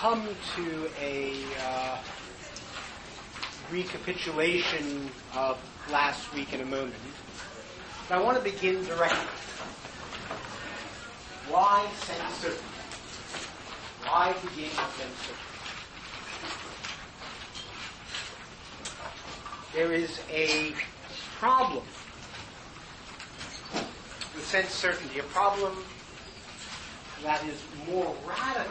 come to a recapitulation of last week in a moment. But I want to begin directly. Why sense certainty? Why begin with sense certainty? There is a problem with sense certainty, a problem that is more radical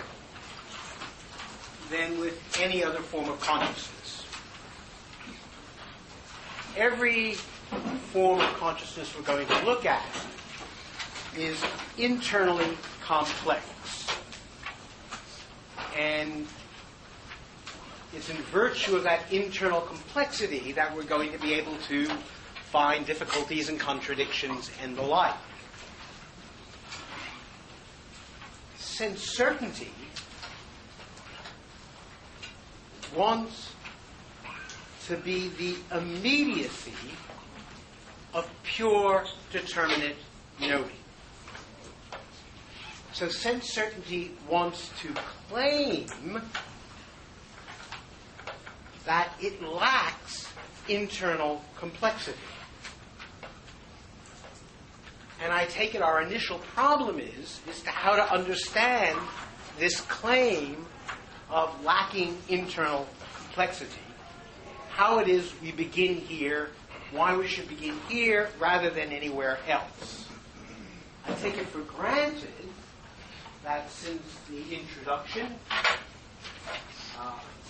than with any other form of consciousness. Every form of consciousness we're going to look at is internally complex. And it's in virtue of that internal complexity that we're going to be able to find difficulties and contradictions and the like. Sense certainty wants to be the immediacy of pure determinate knowing. So sense certainty wants to claim that it lacks internal complexity. And I take it our initial problem is to how to understand this claim of lacking internal complexity. How it is we begin here, why we should begin here rather than anywhere else. I take it for granted that since the introduction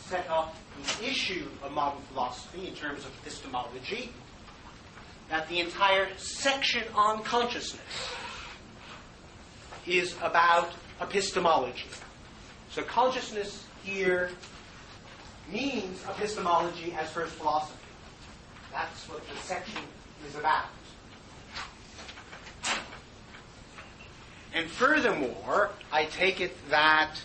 set up the issue of modern philosophy in terms of epistemology, that the entire section on consciousness is about epistemology. So consciousness here means epistemology as first philosophy. That's what the section is about. And furthermore, I take it that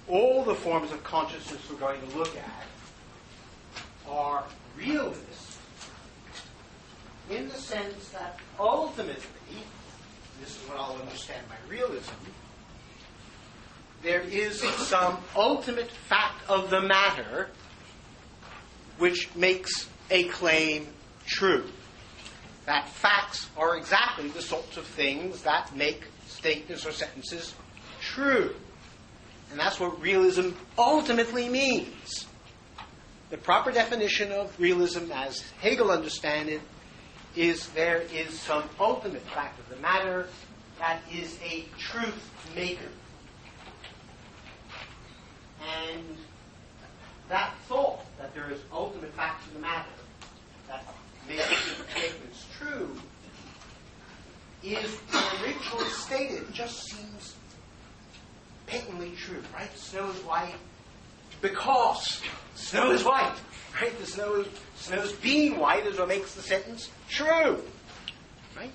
all the forms of consciousness we're going to look at are realist in the sense that ultimately, this is what I'll understand by realism, there is some ultimate fact of the matter which makes a claim true. That facts are exactly the sorts of things that make statements or sentences true. And that's what realism ultimately means. The proper definition of realism, as Hegel understands it, is there is some ultimate fact of the matter that is a truth maker. And that thought that there is ultimate facts of the matter that makes statements true is originally stated, just seems patently true, right? Snow is white because snow is white, right? The snow's being white is what makes the sentence true, right?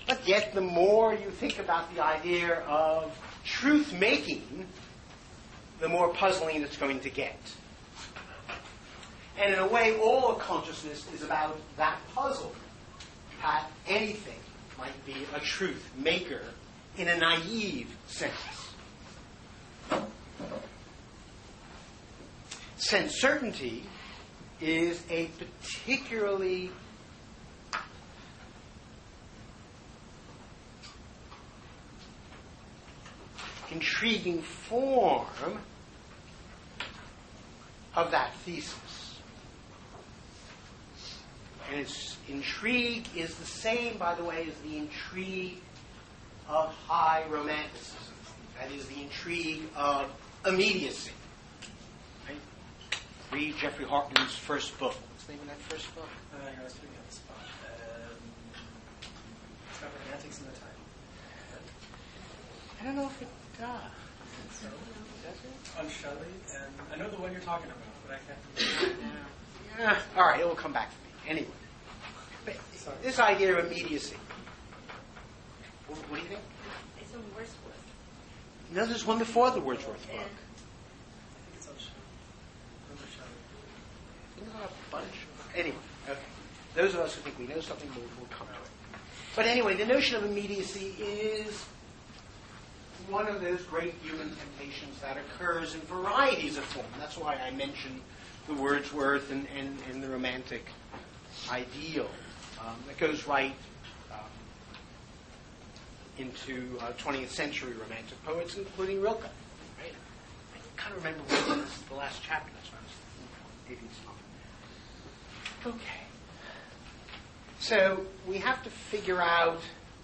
But yet, the more you think about the idea of truth-making, the more puzzling it's going to get. And in a way, all of consciousness is about that puzzle, that anything might be a truth maker in a naive sense. Sense certainty is a particularly intriguing form of that thesis. And its intrigue is the same, by the way, as the intrigue of high romanticism. That is the intrigue of immediacy. Right? Read Jeffrey Hartman's first book. What's the name of that first book? I was putting on the spot. It's got romantics in the title. I don't know if it does. So, does it? On Shelley, and I know the one you're talking about, but I can't remember. Yeah. All right, it will come back to me. Anyway, but this idea of immediacy. What do you think? It's in Wordsworth. No, there's one before the Wordsworth book. I think it's on Shelley. I think there's a bunch. Anyway, okay. Those of us who think we know something will come to it. But anyway, the notion of immediacy is one of those great human temptations that occurs in varieties of form. That's why I mentioned the Wordsworth and the romantic ideal. That goes right into 20th century romantic poets, including Rilke. Right? I can't remember what was the last chapter. That's what I was maybe it's not. Okay. So we have to figure out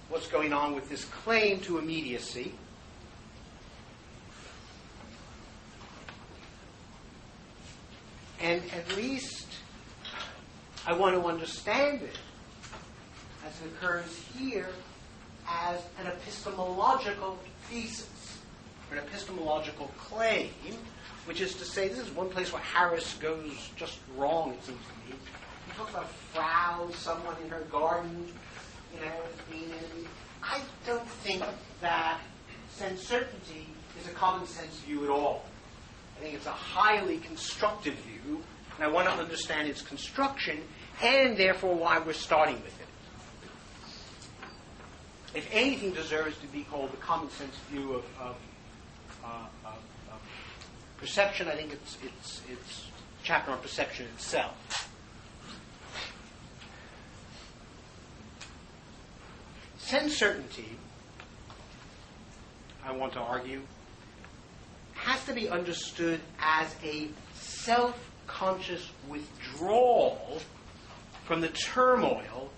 what's going on with this claim to immediacy. And at least I want to understand it as it occurs here as an epistemological thesis, or an epistemological claim, which is to say, this is one place where Harris goes just wrong, it seems to me. He talks about Frau, someone in her garden, I don't think that sense certainty is a common sense view at all. I think it's a highly constructive view, and I want to understand its construction, and therefore why we're starting with it. If anything deserves to be called the common sense view of perception, I think it's chapter on perception itself. Sense certainty, I want to argue, has to be understood as a self-conscious withdrawal from the turmoil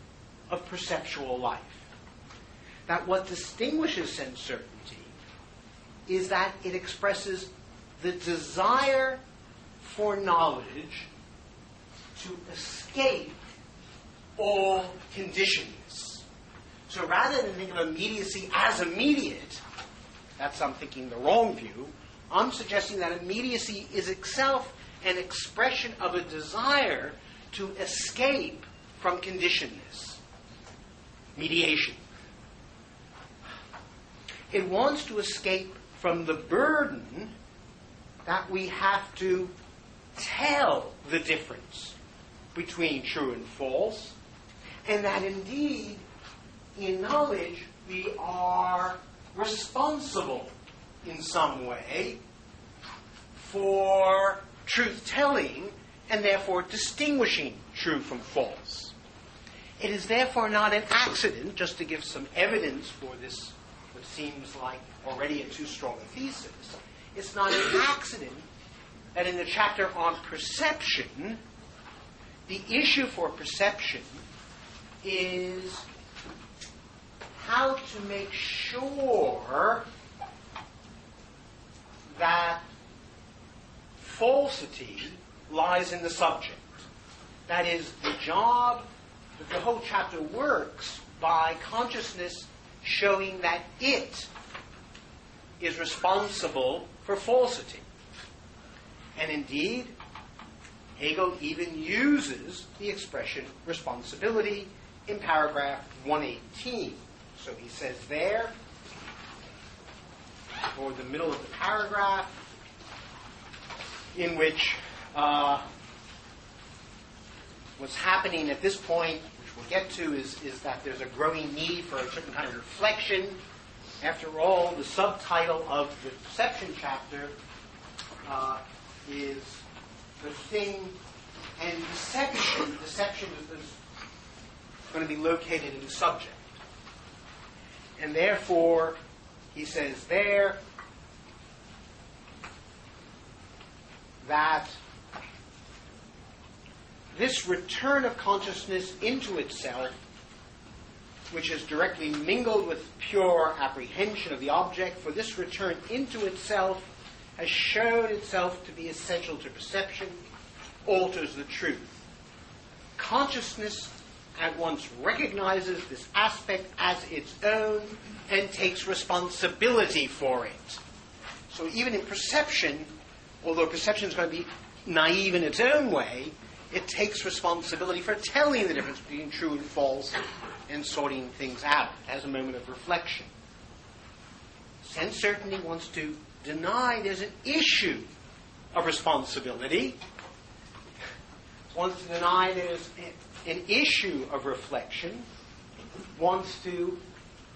of perceptual life. That what distinguishes sense certainty is that it expresses the desire for knowledge to escape all conditions. So rather than think of immediacy as immediate, that's, I'm thinking, the wrong view, I'm suggesting that immediacy is itself an expression of a desire to escape from conditionedness. Mediation. It wants to escape from the burden that we have to tell the difference between true and false, and that indeed, in knowledge, we are responsible in some way for truth-telling and therefore distinguishing true from false. It is therefore not an accident, just to give some evidence for this, what seems like already a too strong a thesis, it's not an accident that in the chapter on perception, the issue for perception is how to make sure that falsity lies in the subject. That is, the job that the whole chapter works by consciousness showing that it is responsible for falsity. And indeed, Hegel even uses the expression responsibility in paragraph 118. So he says there, toward the middle of the paragraph, in which what's happening at this point, which we'll get to, is that there's a growing need for a certain kind of reflection. After all, the subtitle of the perception chapter is the thing and deception. Deception is going to be located in the subject. And therefore, he says there that this return of consciousness into itself, which is directly mingled with pure apprehension of the object, for this return into itself has shown itself to be essential to perception, alters the truth. Consciousness at once recognizes this aspect as its own and takes responsibility for it. So even in perception, although perception is going to be naive in its own way, it takes responsibility for telling the difference between true and false and sorting things out as a moment of reflection. Sense certainty wants to deny there's an issue of responsibility, wants to deny there's an issue of reflection, wants to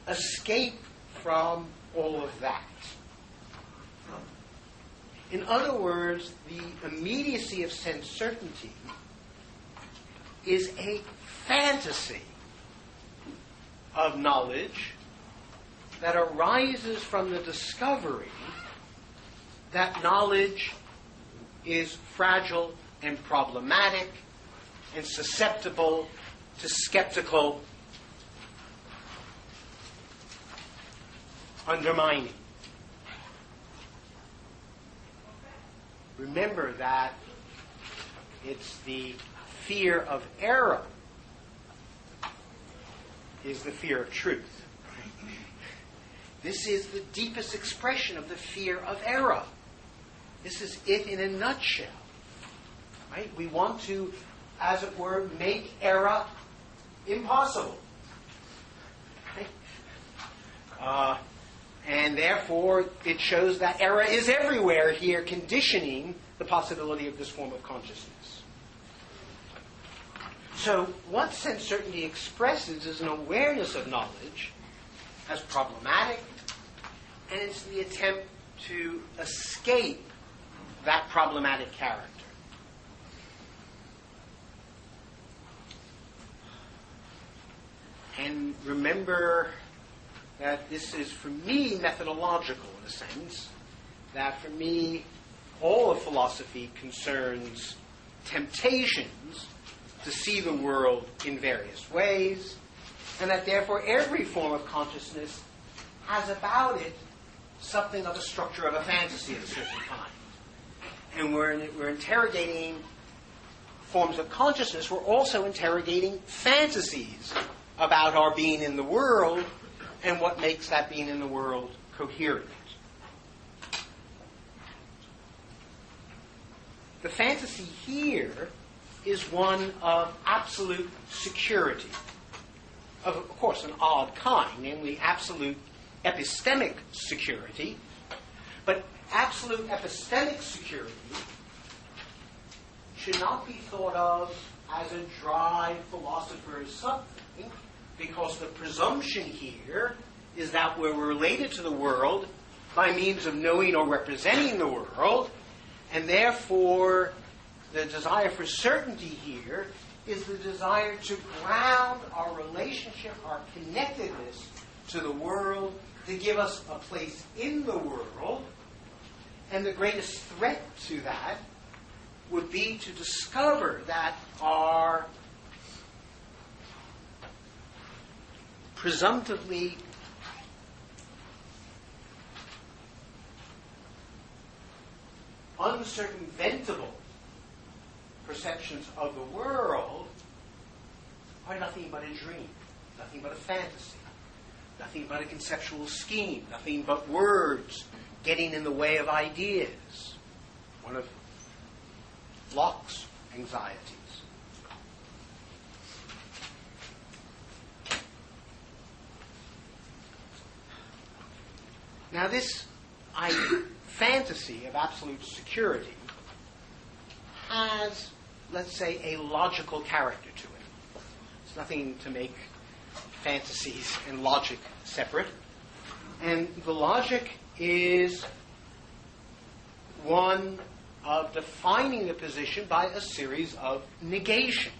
escape from all of that. In other words, the immediacy of sense certainty is a fantasy of knowledge that arises from the discovery that knowledge is fragile and problematic and susceptible to skeptical undermining. Remember that it's the fear of error is the fear of truth. This is the deepest expression of the fear of error. This is it in a nutshell. Right? We want to, as it were, make error impossible. Right? And therefore, it shows that error is everywhere here, conditioning the possibility of this form of consciousness. So, what sense certainty expresses is an awareness of knowledge as problematic, and it's the attempt to escape that problematic character. And remember that this is, for me, methodological in a sense, that for me, all of philosophy concerns temptations to see the world in various ways, and that therefore every form of consciousness has about it something of a structure of a fantasy of a certain kind. And we're interrogating forms of consciousness, we're also interrogating fantasies about our being in the world and what makes that being in the world coherent. The fantasy here is one of absolute security, of course, an odd kind, namely absolute epistemic security. But absolute epistemic security should not be thought of as a dry philosopher's something, because the presumption here is that we're related to the world by means of knowing or representing the world, and therefore the desire for certainty here is the desire to ground our relationship, our connectedness to the world, to give us a place in the world. And the greatest threat to that would be to discover that our presumptively uncircumventable perceptions of the world are nothing but a dream, nothing but a fantasy, nothing but a conceptual scheme, nothing but words getting in the way of ideas. One of Locke's anxieties. Now this fantasy of absolute security has, let's say, a logical character to it. It's nothing to make fantasies and logic separate. And the logic is one of defining the position by a series of negations.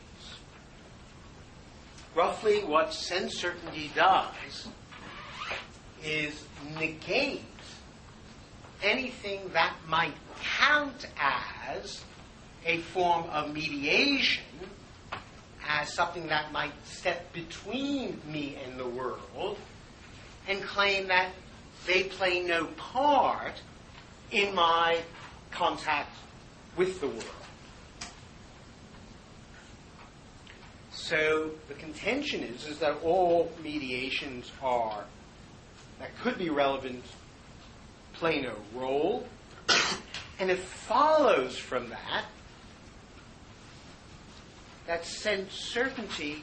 Roughly what sense certainty does is negate anything that might count as a form of mediation, as something that might step between me and the world, and claim that they play no part in my contact with the world. So the contention is that all mediations that could be relevant play no role, and it follows from that sense certainty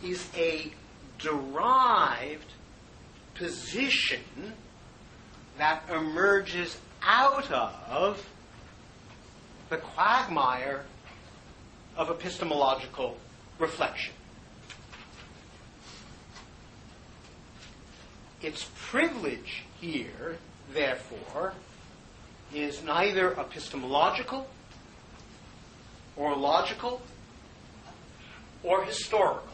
is a derived position that emerges out of the quagmire of epistemological reflection. its privilege here, therefore, is neither epistemological or logical or historical.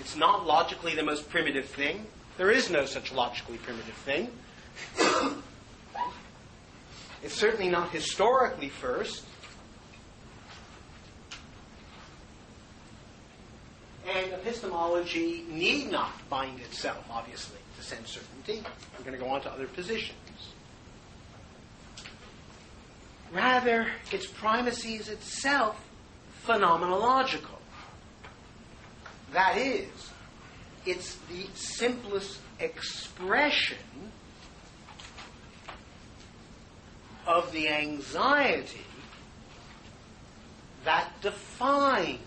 It's not logically the most primitive thing. There is no such logically primitive thing. It's certainly not historically first. And epistemology need not bind itself, obviously, to sense certainty. We're going to go on to other positions. Rather, its primacy is itself phenomenological. That is, it's the simplest expression of the anxiety that defines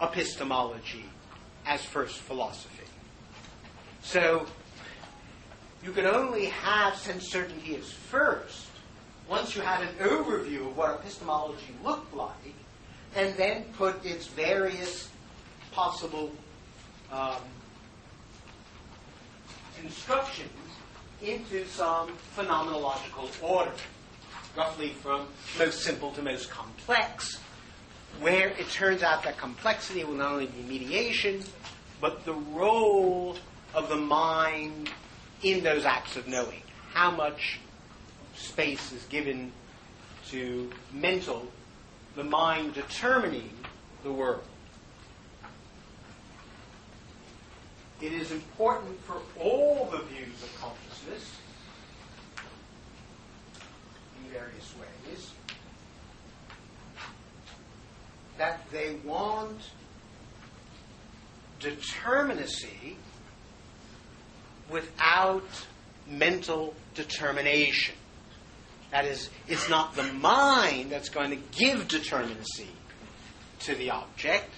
epistemology as first philosophy. So, you can only have sense certainty as first once you have an overview of what epistemology looked like, and then put its various possible instructions into some phenomenological order, roughly from most simple to most complex, where it turns out that complexity will not only be mediation, but the role of the mind in those acts of knowing. How much space is given to the mind determining the world. It is important for all the views of consciousness in various ways that they want determinacy without mental determination. That is, it's not the mind that's going to give determinacy to the object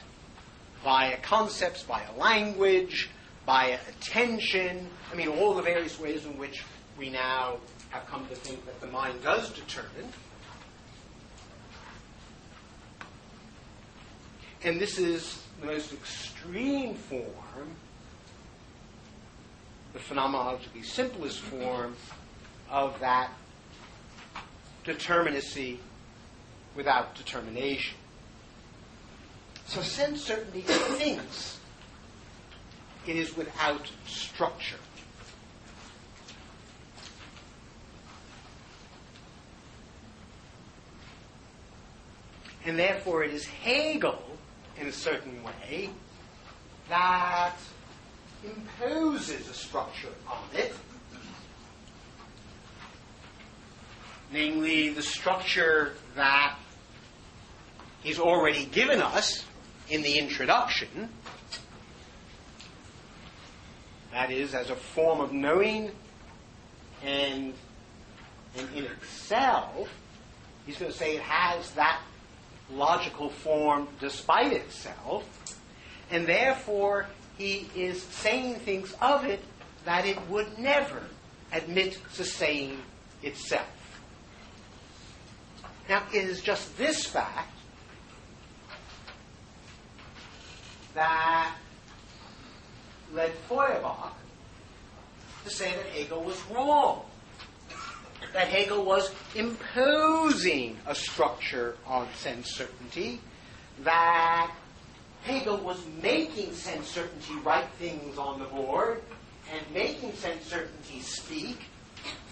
via concepts, via language, via attention. I mean, all the various ways in which we now have come to think that the mind does determine. And this is the most extreme form, the phenomenologically simplest form of that determinacy without determination. So sense certainty thinks it is without structure. And therefore it is Hegel, in a certain way, that imposes a structure on it. Namely, the structure that he's already given us in the introduction. That is, as a form of knowing and in itself, he's going to say it has that logical form despite itself, and therefore he is saying things of it that it would never admit to saying itself. Now, it is just this fact that led Feuerbach to say that Hegel was wrong, that Hegel was imposing a structure on sense certainty, that Hegel was making sense certainty write things on the board and making sense certainty speak,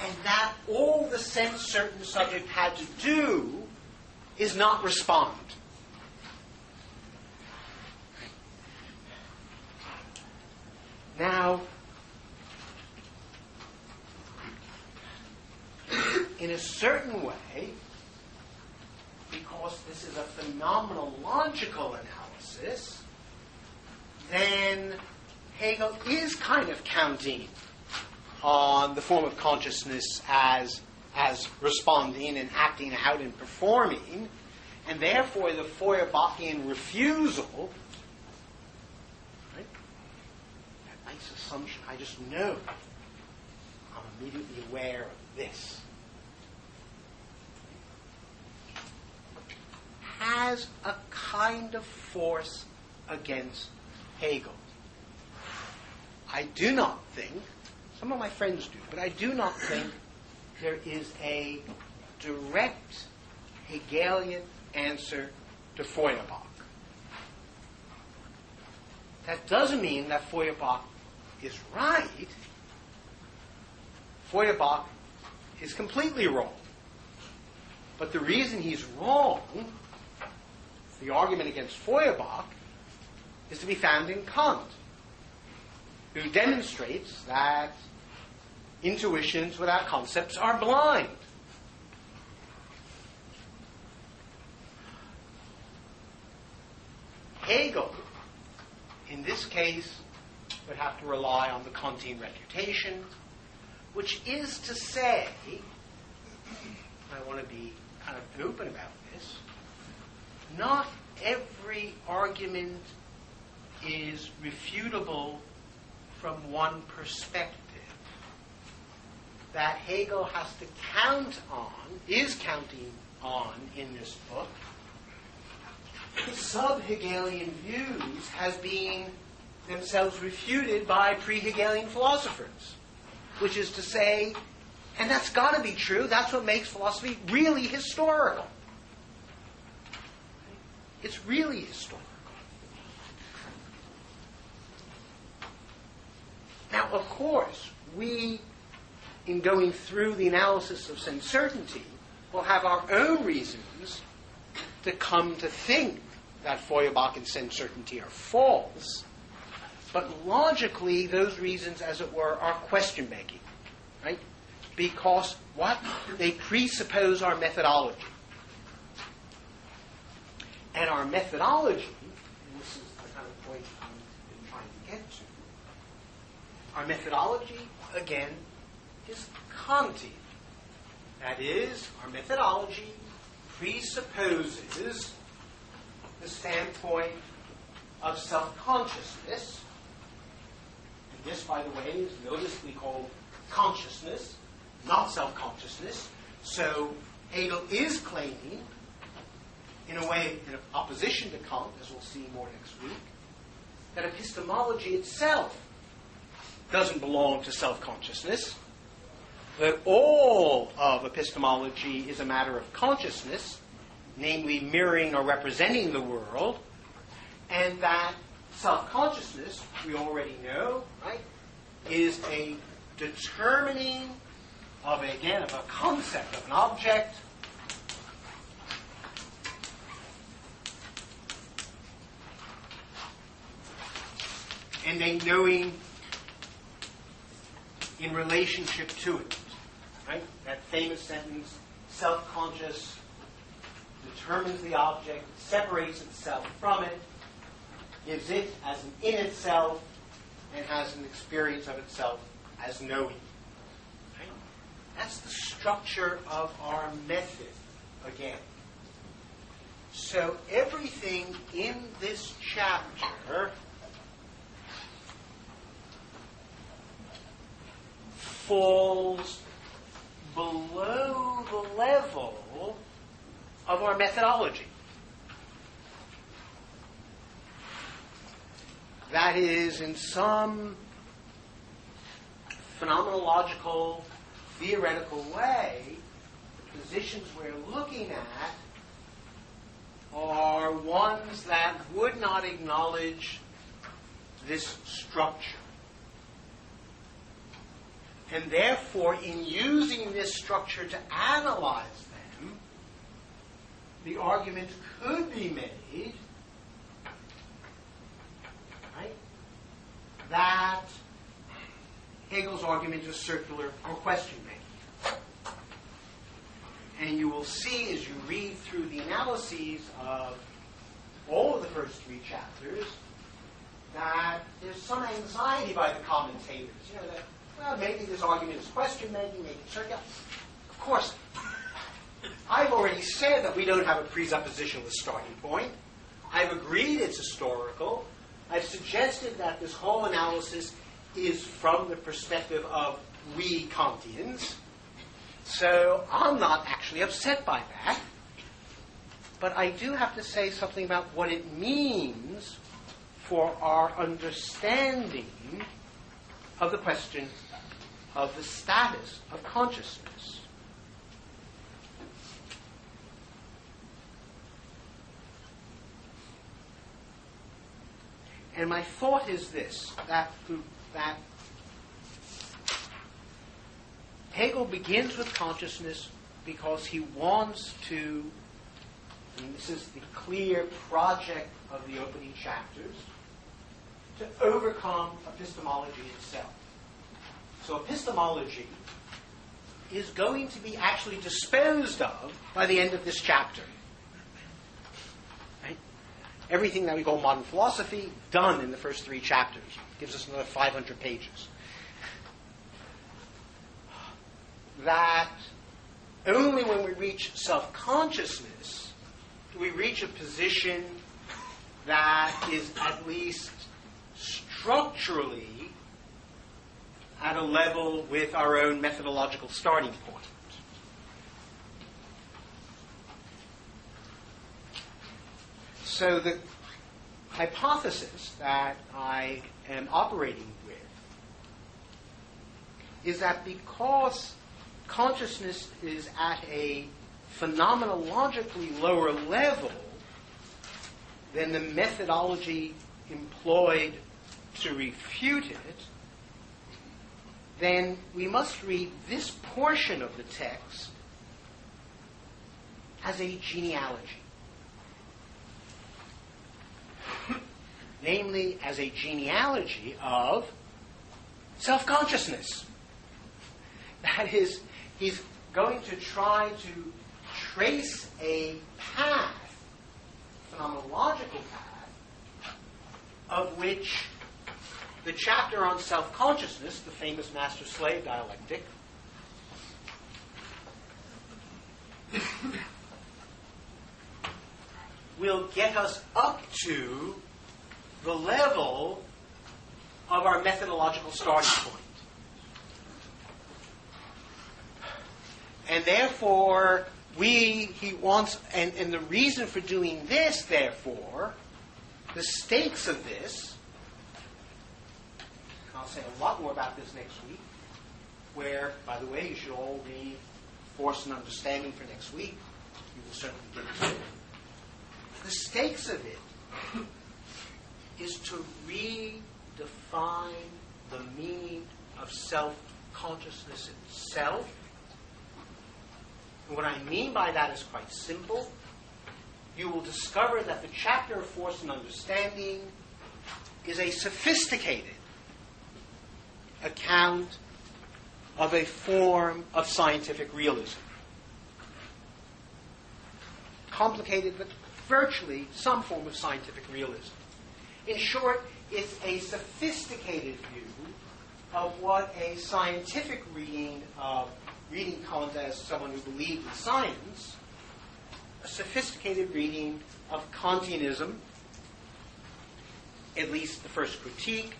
and that all the sense certain subject had to do is not respond. Now, in a certain way, because this is a phenomenological analysis, then Hegel is kind of counting on the form of consciousness as responding and acting out and performing, and therefore the Feuerbachian refusal, right? That nice assumption, I just know, I'm immediately aware of this, has a kind of force against Hegel. I I do not think, some of my friends do, but I do not think there is a direct Hegelian answer to Feuerbach. That doesn't mean that Feuerbach is right. Feuerbach is completely wrong. But the reason he's wrong, the argument against Feuerbach, is to be found in Kant, who demonstrates that intuitions without concepts are blind. Hegel, in this case, would have to rely on the Kantian refutation, which is to say, I want to be kind of open about this, not every argument is refutable from one perspective. That Hegel has to count on, is counting on in this book, sub-Hegelian views has been themselves refuted by pre-Hegelian philosophers. Which is to say, and that's got to be true, that's what makes philosophy really historical. It's really historical. Now, of course, we, in going through the analysis of sense certainty, will have our own reasons to come to think that Feuerbach and sense certainty are false. But logically, those reasons, as it were, are question-making, right? Because what? They presuppose our methodology. And our methodology, and this is the kind of point I'm trying to get to, our methodology, again, is Kantian. That is, our methodology presupposes the standpoint of self-consciousness. And this, by the way, is noticeably called consciousness, not self-consciousness. So Hegel is claiming, in a way, in opposition to Kant, as we'll see more next week, that epistemology itself doesn't belong to self-consciousness, that all of epistemology is a matter of consciousness, namely mirroring or representing the world, and that self-consciousness, we already know, right, is a determining of, again, of a concept, of an object, and a knowing in relationship to it. Right? That famous sentence, self-conscious determines the object, separates itself from it, gives it as an in itself, and has an experience of itself as knowing. Right? That's the structure of our method, again. So everything in this chapter falls below the level of our methodology. That is, in some phenomenological, theoretical way, the positions we're looking at are ones that would not acknowledge this structure. And therefore, in using this structure to analyze them, the argument could be made, right, that Hegel's argument is circular or question-making. And you will see as you read through the analyses of all of the first three chapters that there's some anxiety by the commentators. You know, that, well, maybe this argument is question-making, maybe it's circular. Of course, I've already said that we don't have a presuppositionalist starting point. I've agreed it's historical. I've suggested that this whole analysis is from the perspective of we Kantians. So I'm not actually upset by that. But I do have to say something about what it means for our understanding of the question of the status of consciousness. And my thought is this, that Hegel begins with consciousness because he wants to, and this is the clear project of the opening chapters, to overcome epistemology itself. So epistemology is going to be actually disposed of by the end of this chapter. Right? Everything that we call modern philosophy, done in the first 3 chapters. Gives us another 500 pages. That only when we reach self-consciousness do we reach a position that is at least structurally at a level with our own methodological starting point. So the hypothesis that I am operating with is that because consciousness is at a phenomenologically lower level than the methodology employed to refute it, then we must read this portion of the text as a genealogy. Namely, as a genealogy of self-consciousness. That is, he's going to try to trace a path, phenomenological path, of which the chapter on self-consciousness, the famous master-slave dialectic, will get us up to the level of our methodological starting point. And therefore, he wants, and the reason for doing this, therefore, the stakes of this, I'll say a lot more about this next week, where, by the way, you should all read Force and Understanding for next week. You will certainly get to it. The stakes of it is to redefine the meaning of self-consciousness itself. And what I mean by that is quite simple. You will discover that the chapter of Force and Understanding is a sophisticated account of a form of scientific realism. Complicated, but virtually some form of scientific realism. In short, it's a sophisticated view of what a scientific reading Kant as someone who believed in science, a sophisticated reading of Kantianism, at least the first critique,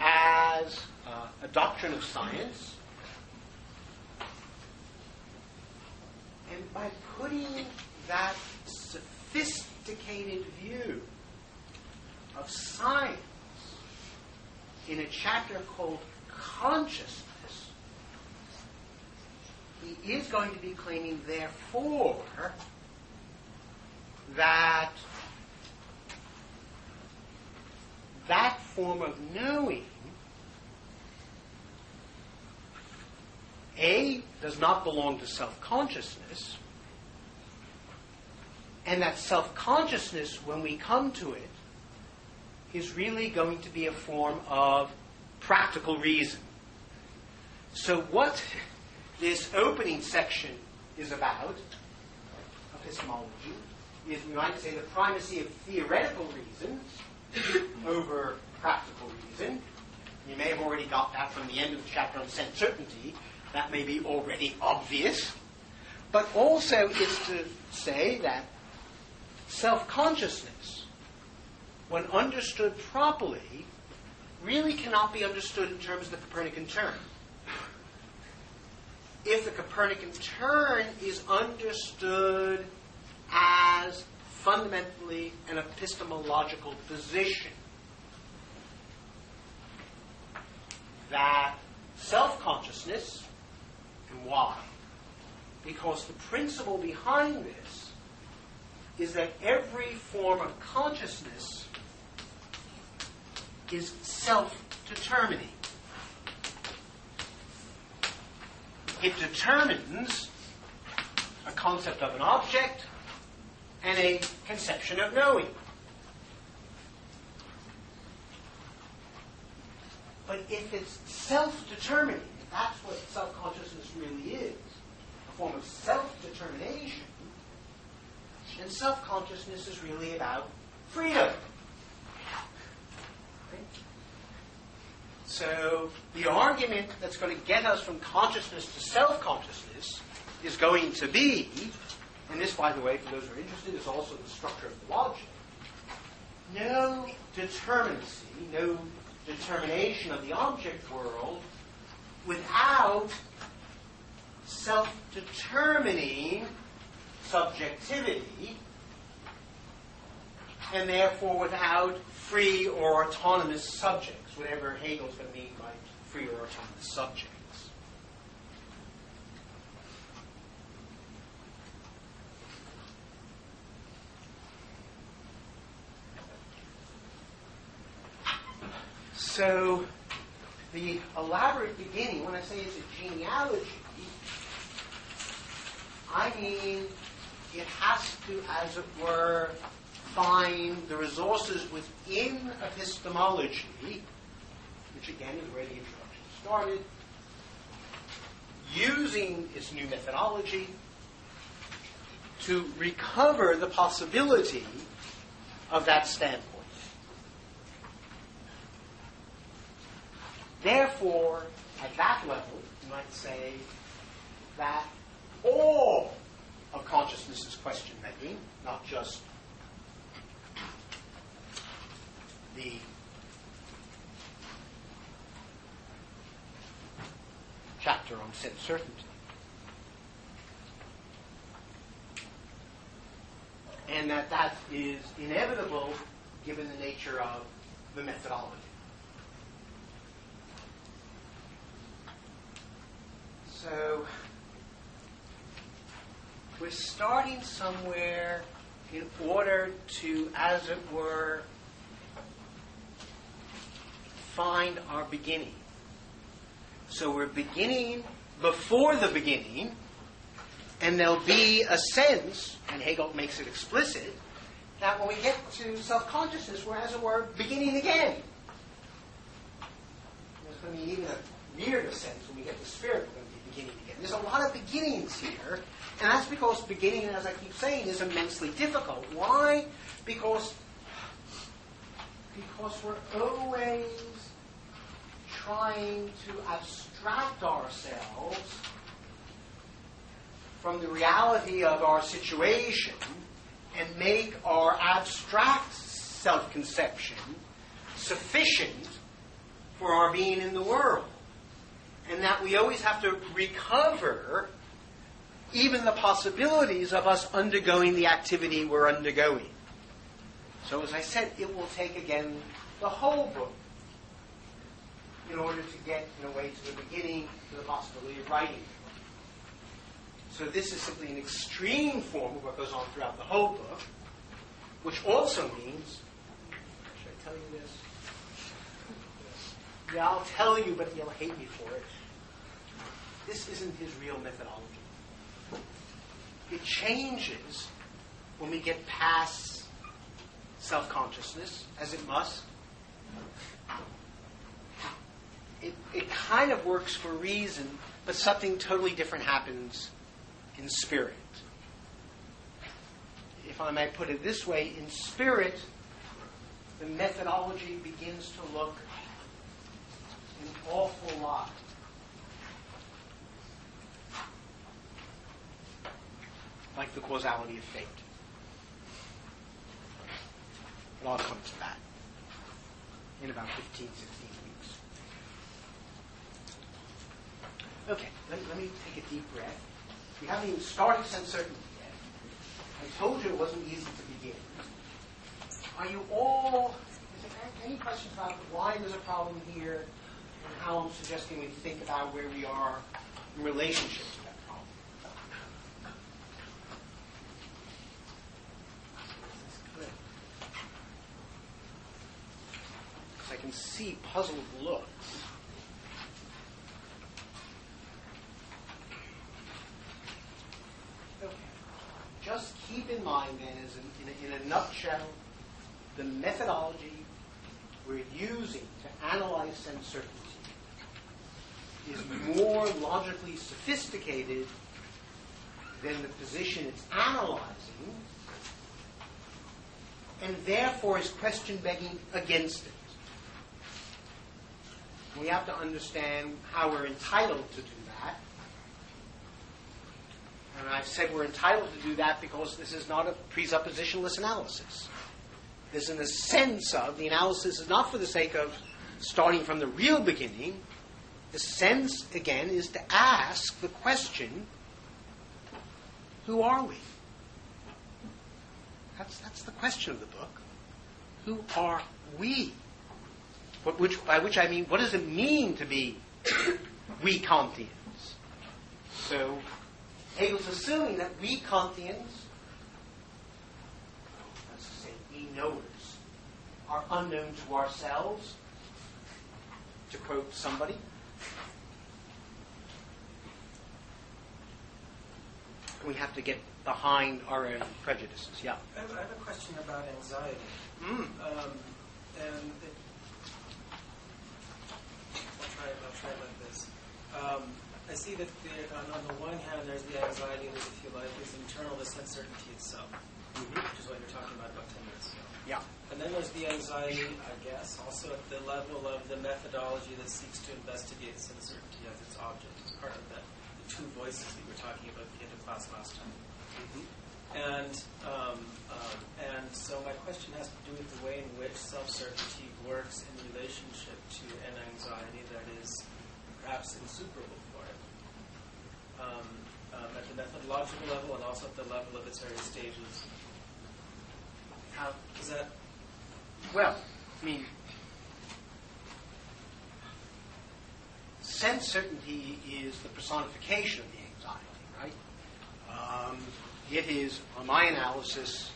as a doctrine of science. And by putting that sophisticated view of science in a chapter called Consciousness, he is going to be claiming, therefore, that that form of knowing, A, does not belong to self-consciousness, and that self-consciousness, when we come to it, is really going to be a form of practical reason. So what this opening section is about, epistemology, is, we might say, the primacy of theoretical reason over practical reason. You may have already got that from the end of the chapter on sense certainty. That may be already obvious. But also it's to say that self-consciousness, when understood properly, really cannot be understood in terms of the Copernican turn. If the Copernican turn is understood as fundamentally an epistemological position, self-consciousness. And why? Because the principle behind this is that every form of consciousness is self-determining. It determines a concept of an object and a conception of knowing. But if it's self-determining, if that's what self-consciousness really is, a form of self-determination, then self-consciousness is really about freedom. Right? So the argument that's going to get us from consciousness to self-consciousness is going to be, and this, by the way, for those who are interested, is also the structure of the logic, no determinacy, no determination of the object world without self-determining subjectivity, and therefore without free or autonomous subjects, whatever Hegel's going to mean by free or autonomous subjects. So the elaborate beginning, when I say it's a genealogy, I mean it has to, as it were, find the resources within epistemology, which again is where the introduction started, using its new methodology to recover the possibility of that standpoint. Therefore, at that level, you might say that all of consciousness is question-making, not just the chapter on sense certainty. And that is inevitable given the nature of the methodology. So we're starting somewhere in order to, as it were, find our beginning. So we're beginning before the beginning, and there'll be a sense, and Hegel makes it explicit, that when we get to self-consciousness, we're, as it were, beginning again. There's going to be even a weirder sense when we get to spirit, we're going to be beginning again. There's a lot of beginnings here, and that's because beginning, as I keep saying, is immensely difficult. Why? Because we're always trying to abstract ourselves from the reality of our situation and make our abstract self-conception sufficient for our being in the world. And that we always have to recover even the possibilities of us undergoing the activity we're undergoing. So as I said, it will take again the whole book in order to get, in a way, to the beginning, to the possibility of writing. So this is simply an extreme form of what goes on throughout the whole book, which also means, should I tell you this? Yeah, I'll tell you, but you'll hate me for it. This isn't his real methodology. It changes when we get past self-consciousness, as it must. It kind of works for reason, but something totally different happens in spirit. If I may put it this way, in spirit, the methodology begins to look an awful lot like the causality of fate. But I'll come to that in about 15, 16 weeks. Okay, let me take a deep breath. We haven't even started sense certainty yet. I told you it wasn't easy to begin. Are you all... Is there any questions about why there's a problem here? and how I'm suggesting we think about where we are in relationship to that problem. Because I can see puzzled looks. Okay. Just keep in mind then, as in a nutshell, the methodology we're using to analyze sense certainty is more logically sophisticated than the position it's analyzing, and therefore is question-begging against it. We have to understand how we're entitled to do that. And I've said we're entitled to do that because this is not a presuppositionalist analysis. This, in the sense of, the analysis is not for the sake of starting from the real beginning. The sense, again, is to ask the question, who are we? That's the question of the book. Who are we? By which I mean, what does it mean to be we Kantians? So, Hegel's assuming that we Kantians, let's say we knowers, are unknown to ourselves, to quote somebody. We have to get behind our own prejudices. Yeah. I have a question about anxiety. And I'll try like this. I see that on the one hand, there's the anxiety that, if you like, is internal to sense certainty itself, which is what you're talking about 10 minutes ago. Yeah. And then there's the anxiety, I guess, also at the level of the methodology that seeks to investigate sense certainty as its object. It's part of the two voices that you were talking about at the end of class last time. And so my question has to do with the way in which self-certainty works in relationship to an anxiety that is perhaps insuperable for it, at the methodological level and also at the level of its various stages. How is that? Well, I mean, sense certainty is the personification of the anxiety, right? It is, on my analysis,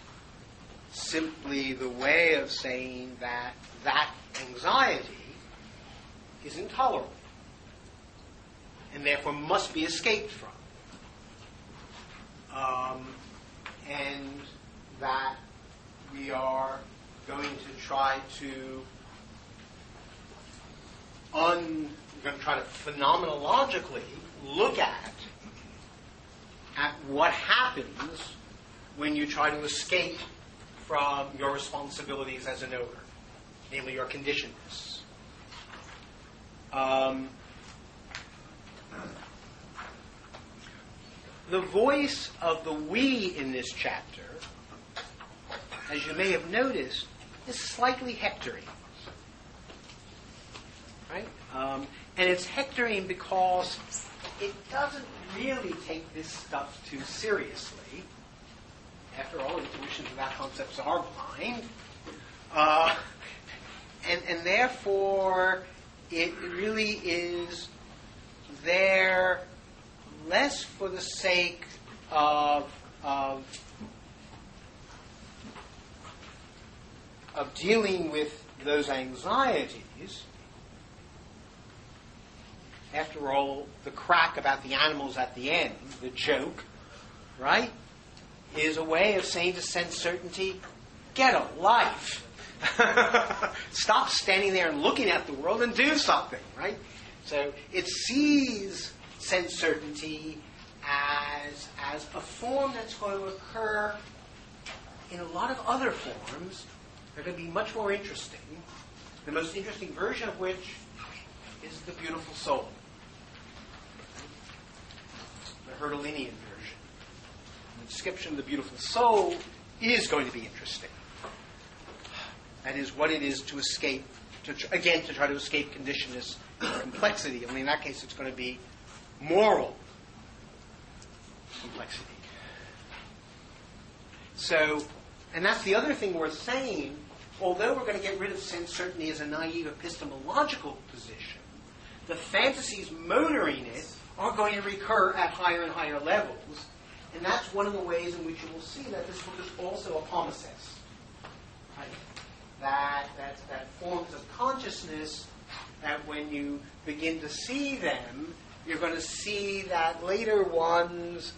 simply the way of saying that that anxiety is intolerable and therefore must be escaped from. And that we are going to try to phenomenologically look at what happens when you try to escape from your responsibilities as a knower, namely your conditionedness. The voice of the we in this chapter, as you may have noticed, is slightly hectoring. Right? And it's hectoring because it doesn't really take this stuff too seriously. After all, intuitions without concepts are blind. And therefore, it really is there less for the sake of dealing with those anxieties. After all, the crack about the animals at the end, the joke, right, is a way of saying to sense certainty, get a life. Stop standing there and looking at the world and do something, right? So it sees sense certainty as a form that's going to occur in a lot of other forms that are going to be much more interesting, the most interesting version of which is the beautiful soul. The Hegelian version. The description of the beautiful soul is going to be interesting. That is what it is to escape, to try to escape conditionedness and complexity. Only in that case it's going to be moral complexity. So, and that's the other thing worth saying, although we're going to get rid of sense certainty as a naive epistemological position, the fantasies motoring it are going to recur at higher and higher levels. And that's one of the ways in which you will see that this book is also a palimpsest. Right? That forms of consciousness that when you begin to see them, you're going to see that later ones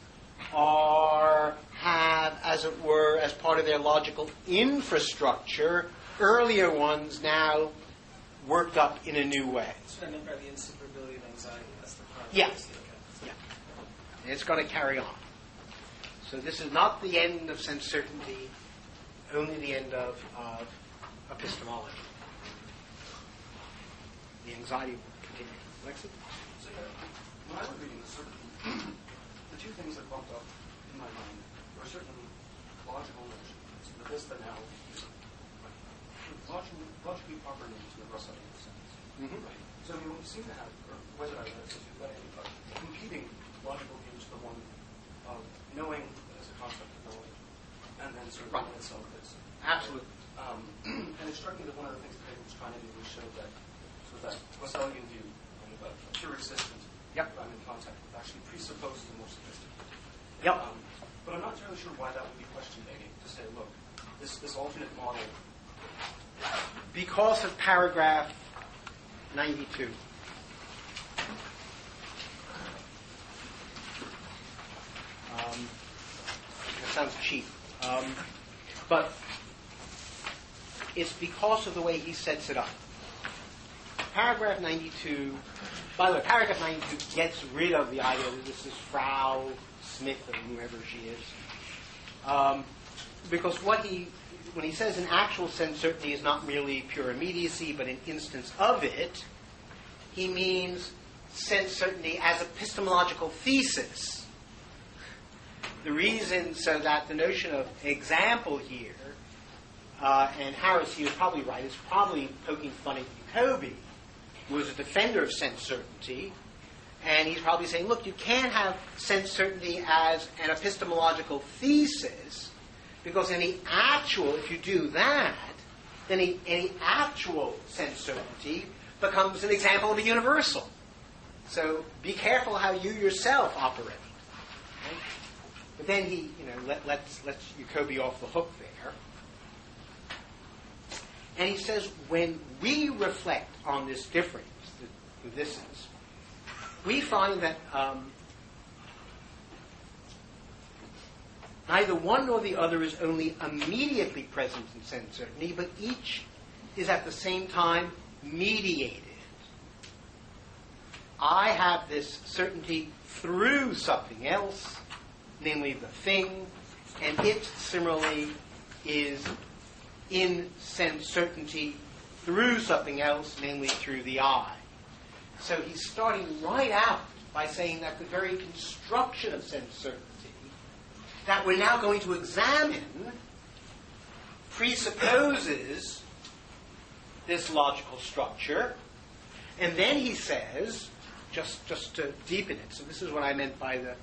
have, as it were, as part of their logical infrastructure, earlier ones now worked up in a new way. That's what I meant by the insuperability of anxiety. That's the part. Yeah. Yeah. And it's going to carry on. So this is not the end of sense certainty, only the end of epistemology. The anxiety will continue. Lexi? So, when I was reading this, the two things that bumped up in my mind were certain logical notions. The this, the now, logically proper names in the Russellian sense. Mm-hmm. Right? So, you seem to have, or whether I read this, competing logical views, the one of knowing as a concept of knowing, and then sort of right. itself is. Absolutely. And it struck me that one of the things that Hegel was trying to do was show that sort of that Russellian view of pure existence, yep. I'm in contact with, actually presupposes the more sophisticated. Yep. But I'm not entirely sure why that would be question begging to say, look, this alternate model. Because of paragraph 92. That sounds cheap. But it's because of the way he sets it up. Paragraph 92, by the way, paragraph 92 gets rid of the idea that this is Frau Smith or whoever she is. Because when he says in actual sense certainty is not merely pure immediacy, but an instance of it, he means sense certainty as epistemological thesis. The reason so that the notion of example here, and Harris, he was probably right, is probably poking fun at Jacobi, who was a defender of sense certainty, and he's probably saying, look, you can't have sense certainty as an epistemological thesis, because if you do that, then any actual sense certainty becomes an example of a universal. So be careful how you yourself operate. Right? But then he, lets Jacobi off the hook there. And he says, when we reflect on this difference, that this is, we find that neither one nor the other is only immediately present in sense certainty, but each is at the same time mediated. I have this certainty through something else, namely the thing, and it similarly is in sense certainty through something else, namely through the I. So he's starting right out by saying that the very construction of sense certainty that we're now going to examine presupposes this logical structure. And then he says, just to deepen it, so this is what I meant by the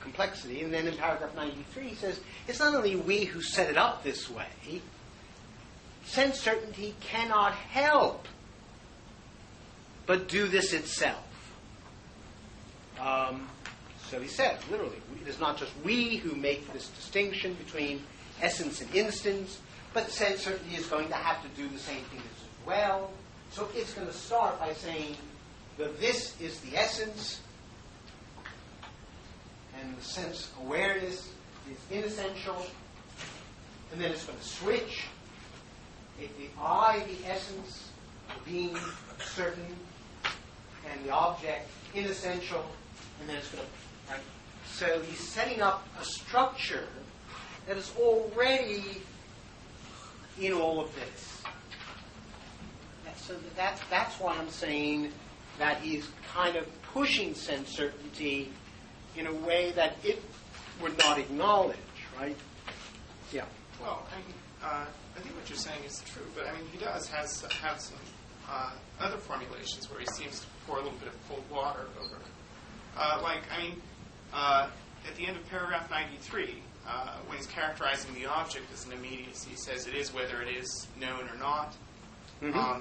complexity, and then in paragraph 93 he says, it's not only we who set it up this way, sense certainty cannot help but do this itself. So he says, literally, it is not just we who make this distinction between essence and instance, but sense certainty is going to have to do the same thing as well. So it's going to start by saying that this is the essence, and the sense awareness is inessential, and then it's going to switch. If the I, the essence, being certain, and the object inessential, and then it's going to, right? So he's setting up a structure that is already in all of this. So that's why I'm saying that he's kind of pushing sense certainty in a way that it would not acknowledge, right? Yeah. Well, I think what you're saying is true, but he does have some other formulations where he seems to pour a little bit of cold water over. At the end of paragraph 93, when he's characterizing the object as an immediacy, he says it is whether it is known or not. Mm-hmm.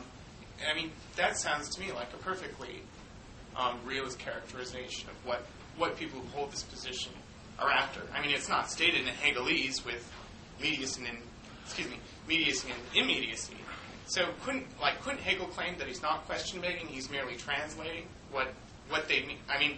That sounds to me like a perfectly realist characterization of what people who hold this position are after. I mean, it's not stated in Hegelese with mediacy and immediacy. So couldn't Hegel claim that he's not question-making, he's merely translating what they mean? I mean,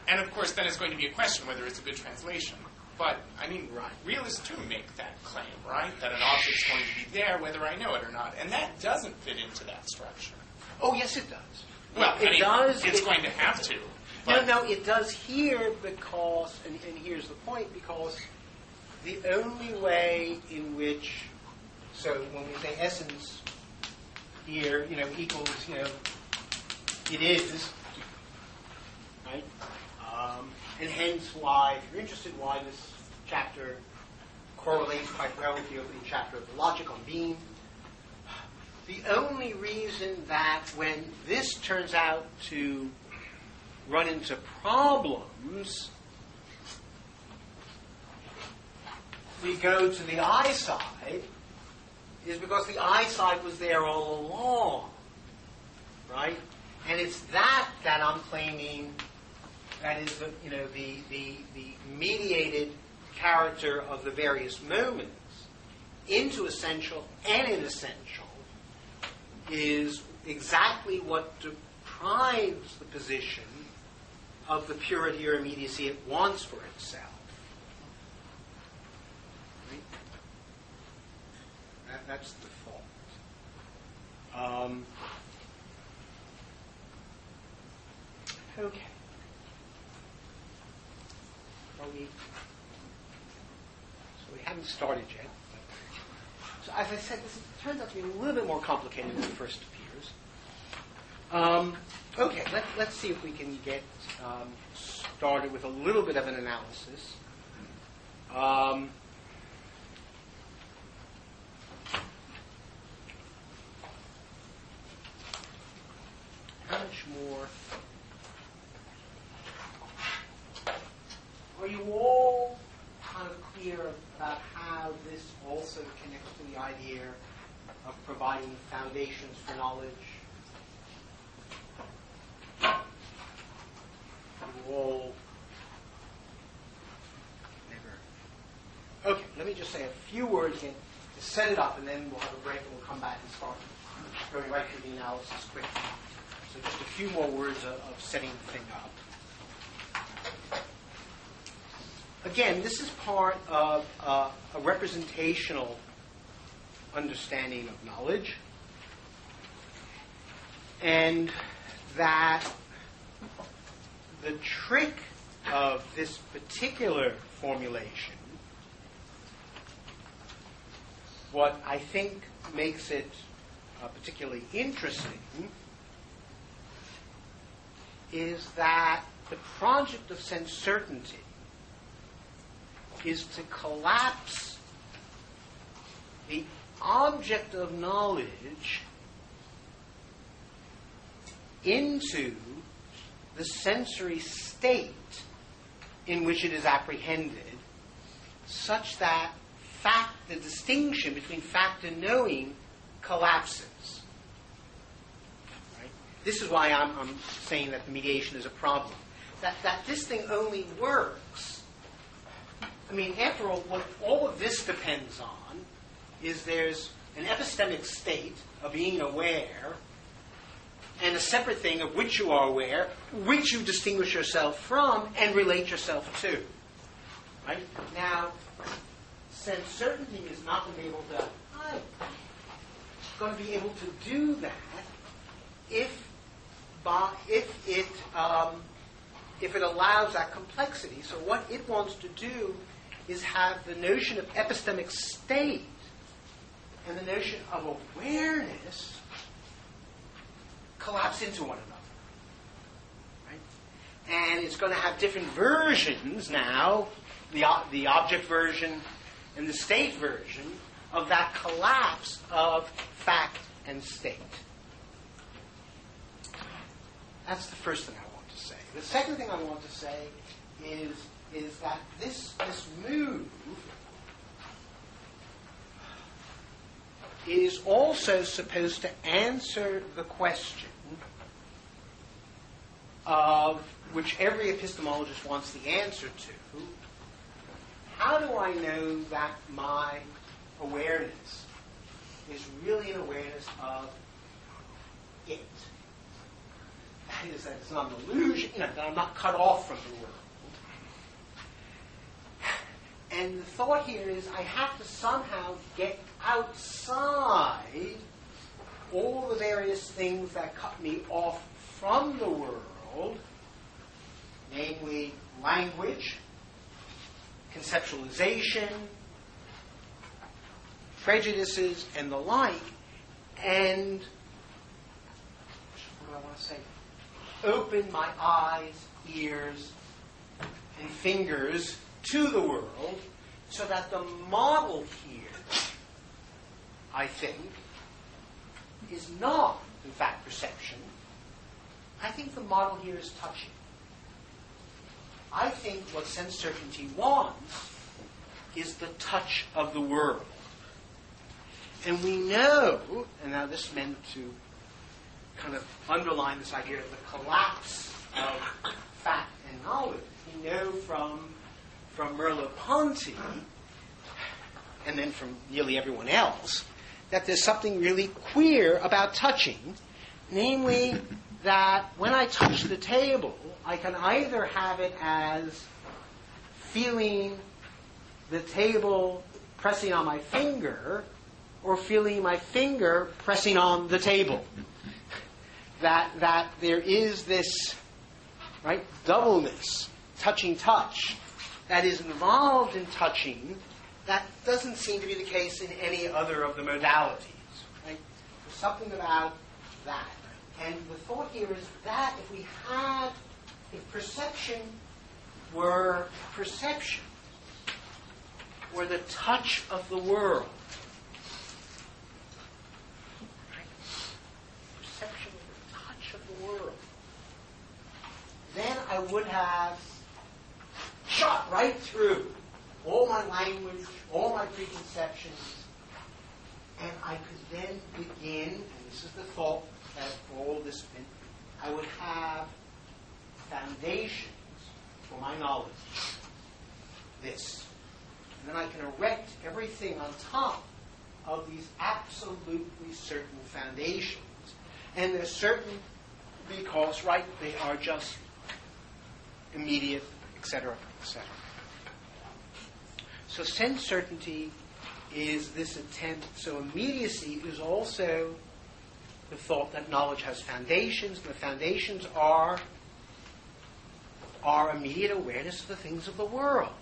and of course then it's going to be a question whether it's a good translation. But, I mean, realists do make that claim, right? That an object's going to be there whether I know it or not. And that doesn't fit into that structure. Oh, yes, it does. Well, it does. It's going to have to. No, it does here because, and here's the point, because the only way in which, so when we say essence here, equals, it is, right? And hence why, if you're interested, why this chapter correlates quite well with the opening chapter of the Logic on Being. The only reason that when this turns out to run into problems, we go to the I side, is because the I side was there all along, right? And it's that I'm claiming that is the mediated character of the various moments into essential and inessential is exactly what deprives the position of the purity or immediacy it wants for itself. Right? That's the fault. Okay. So we haven't started yet. So as I said, this turns out to be a little bit more complicated than it first appears. Okay, let's see if we can get started with a little bit of an analysis. How much more? Are you all kind of clear about how this also connects to the idea of providing foundations for knowledge? You all never. Okay, let me just say a few words again to set it up, and then we'll have a break and we'll come back and start going right through the analysis quickly. So just a few more words of setting the thing up. Again, this is part of a representational understanding of knowledge, and that the trick of this particular formulation, what I think makes it particularly interesting, is that the project of sense certainty is to collapse the object of knowledge into the sensory state in which it is apprehended, such that the distinction between fact and knowing collapses. Right? This is why I'm saying that the mediation is a problem. That this thing only works. I mean, after all, what all of this depends on is there's an epistemic state of being aware and a separate thing of which you are aware, which you distinguish yourself from and relate yourself to. Right? Now, sense certainty is not going to be able to do that if it allows that complexity. So what it wants to do is have the notion of epistemic state and the notion of awareness collapse into one another. Right? And it's going to have different versions now, the object version and the state version of that collapse of fact and state. That's the first thing I want to say. The second thing I want to say is that this move is also supposed to answer the question which every epistemologist wants the answer to. How do I know that my awareness is really an awareness of it? That is, that it's not an illusion, that I'm not cut off from the world. And the thought here is I have to somehow get outside all the various things that cut me off from the world, namely language, conceptualization, prejudices, and the like, and what do I want to say? Open my eyes, ears, and fingers to the world so that the model here, I think, is not, in fact, perception. I think the model here is touching. I think what sense certainty wants is the touch of the world. And we know, and now this is meant to kind of underline this idea of the collapse of fact and knowledge. We know from Merleau-Ponty, and then from nearly everyone else, that there's something really queer about touching, namely that when I touch the table, I can either have it as feeling the table pressing on my finger or feeling my finger pressing on the table. That there is this, right, doubleness, touching touch, that is involved in touching that doesn't seem to be the case in any other of the modalities. Right? There's something about that. And the thought here is that if perception were the touch of the world, right? Perception were the touch of the world, then I would have shot right through all my language, all my preconceptions, and I could then begin, and this is the thought that for all this, I would have foundations for my knowledge. This. And then I can erect everything on top of these absolutely certain foundations. And they're certain because, right, they are just immediate, etc., etc. So sense certainty is this attempt. So immediacy is also the thought that knowledge has foundations, and the foundations are our immediate awareness of the things of the world.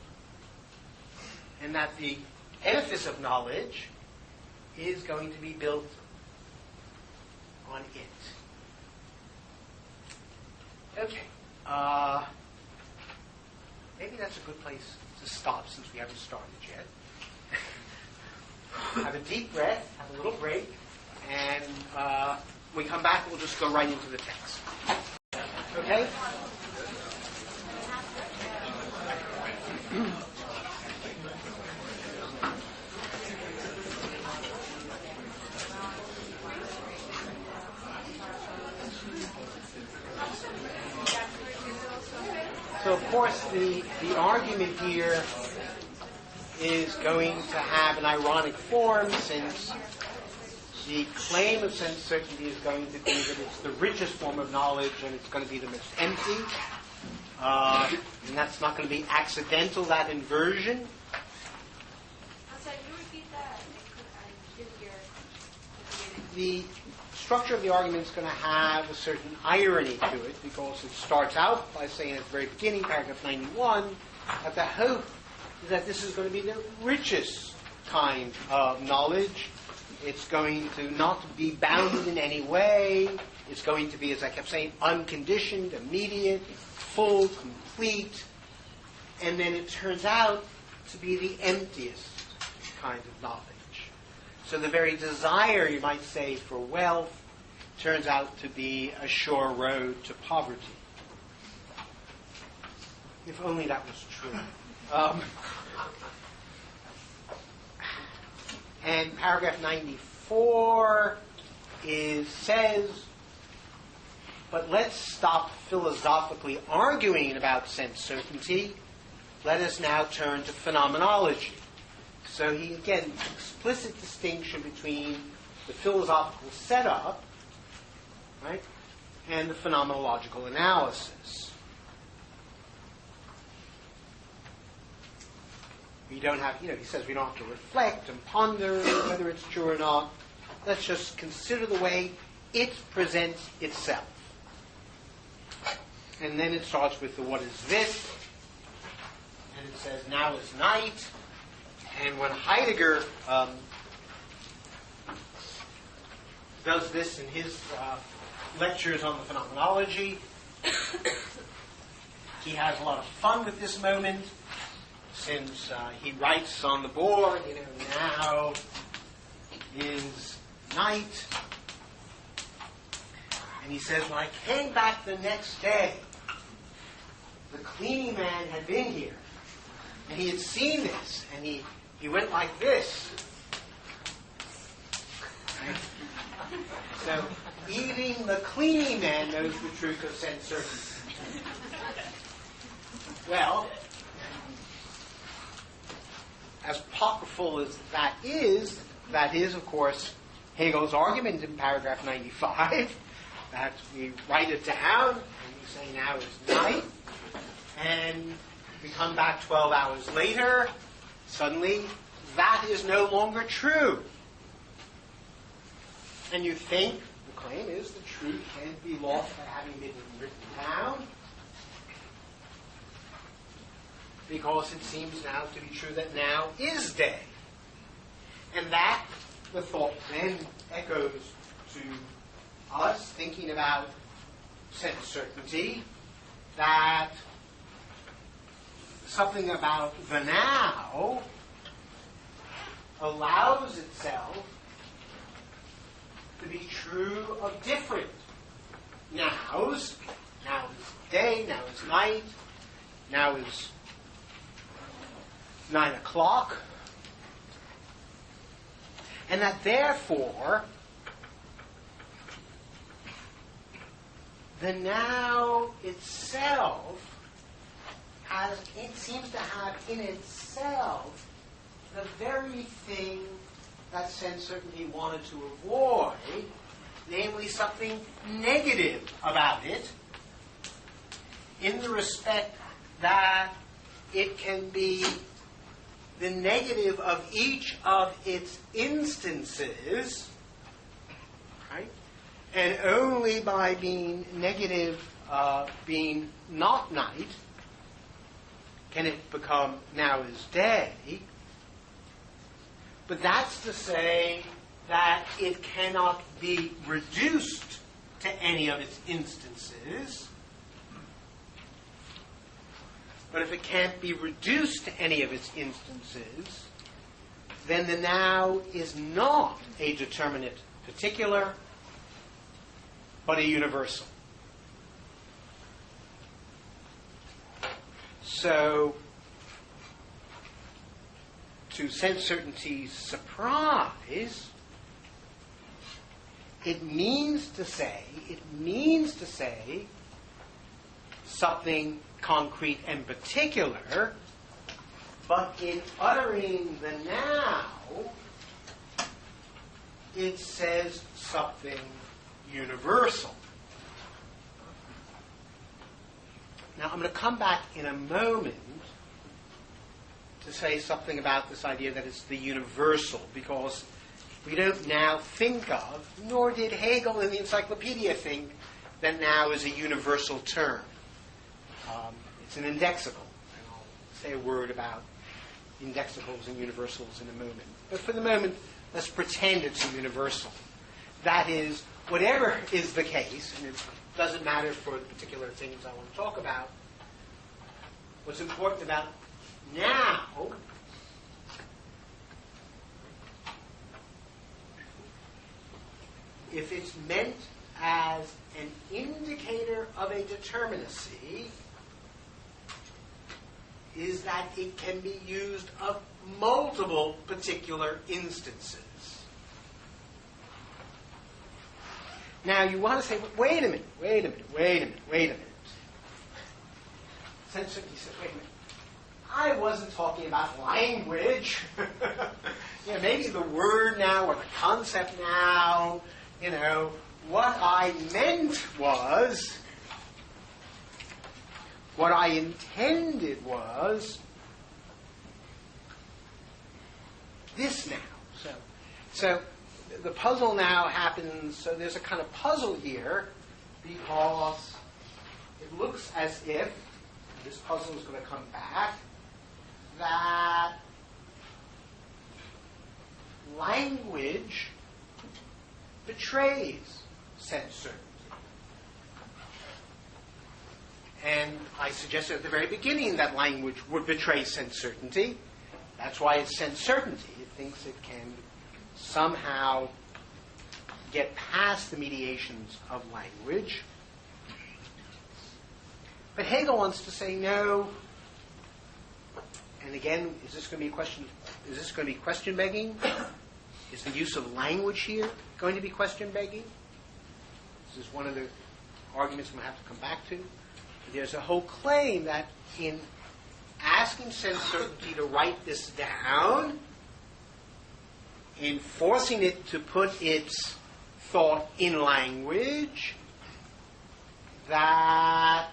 And that the edifice of knowledge is going to be built on it. Okay. Maybe that's a good place to stop since we haven't started yet. Have a deep breath, have a little break, and when we come back, we'll just go right into the text. Okay? So, of course, the argument here is going to have an ironic form, since the claim of sense certainty is going to be that it's the richest form of knowledge and it's going to be the most empty. And that's not going to be accidental, that inversion. Can you repeat that? I didn't hear it. The structure of the argument is going to have a certain irony to it, because it starts out by saying at the very beginning, paragraph 91, that the hope is that this is going to be the richest kind of knowledge. It's going to not be bounded in any way. It's going to be, as I kept saying, unconditioned, immediate, full, complete. And then it turns out to be the emptiest kind of knowledge. So the very desire, you might say, for wealth turns out to be a sure road to poverty. If only that was true. And paragraph 94 says But let's stop philosophically arguing about sense certainty. Let us now turn to phenomenology. So he, again, explicit distinction between the philosophical setup, right, and the phenomenological analysis. We don't have, he says we don't have to reflect and ponder whether it's true or not. Let's just consider the way it presents itself. And then it starts with the what is this, and it says now is night. And when Heidegger does this in his lectures on the phenomenology, he has a lot of fun with this moment, since he writes on the board, now is night. And he says, when I came back the next day, the cleaning man had been here, and he had seen this, and he went like this. Right? So even the cleaning man knows the truth of sense certainty. Well, as apocryphal as that is, of course, Hegel's argument in paragraph 95, that we write it down, and we say now is night, and we come back 12 hours later, suddenly that is no longer true. And you think, the claim is the truth can't be lost by having been written down, because it seems now to be true that now is day. And that, the thought then echoes to us, thinking about sense certainty, that something about the now allows itself to be true of different nows. Now is day, now is night, now is 9 o'clock. And that therefore, the now itself it seems to have in itself the very thing that sense certainty wanted to avoid, namely something negative about it, in the respect that it can be the negative of each of its instances, right? And only by being negative, being not night, can it become now is day. But that's to say that it cannot be reduced to any of its instances. But if it can't be reduced to any of its instances, then the now is not a determinate particular, but a universal. So, to sense certainty's surprise, it means to say something concrete and particular, but in uttering the now, it says something universal. Now, I'm going to come back in a moment to say something about this idea that it's the universal, because we don't now think of, nor did Hegel in the Encyclopedia think, that now is a universal term. It's an indexical. And I'll say a word about indexicals and universals in a moment. But for the moment, let's pretend it's a universal. That is, whatever is the case, and it doesn't matter for the particular things I want to talk about, what's important about now if it's meant as an indicator of a determinacy, is that it can be used of multiple particular instances. Now you want to say, wait a minute. Sense certainty says, wait a minute. I wasn't talking about language. Maybe the word now or the concept now. What I meant was, what I intended was this now. So the puzzle now happens, so there's a kind of puzzle here because it looks as if, this puzzle is going to come back, that language betrays sense certainty. And I suggested at the very beginning that language would betray sense certainty. That's why it's sense certainty. It thinks it can somehow get past the mediations of language. But Hegel wants to say no. And again, is this going to be a question? Is this going to be question begging? Is the use of language here going to be question begging? This is one of the arguments I'm going to have to come back to. There's a whole claim that in asking sense certainty to write this down, in forcing it to put its thought in language, that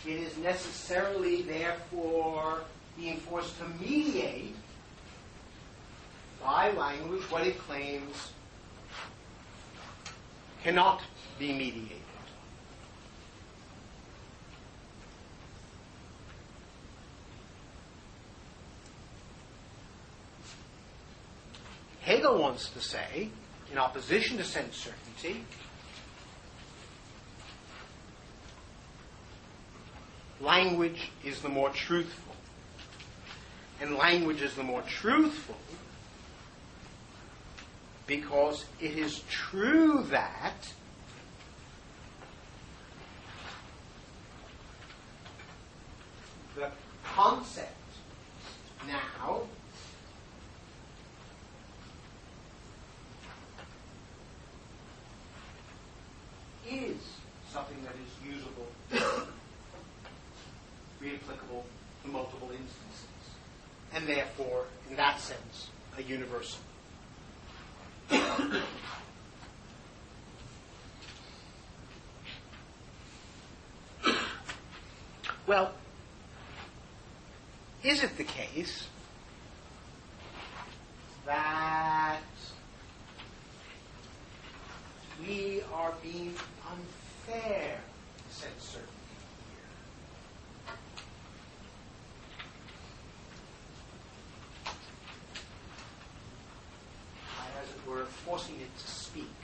it is necessarily, therefore, being forced to mediate by language what it claims cannot be mediated. Hegel wants to say, in opposition to sense certainty, language is the more truthful. And language is the more truthful because it is true that the concept now is something that is usable, reapplicable to multiple instances, and therefore, in that sense, a universal. Well, is it the case that we are being unfair to sense certainty here? As it were, forcing it to speak.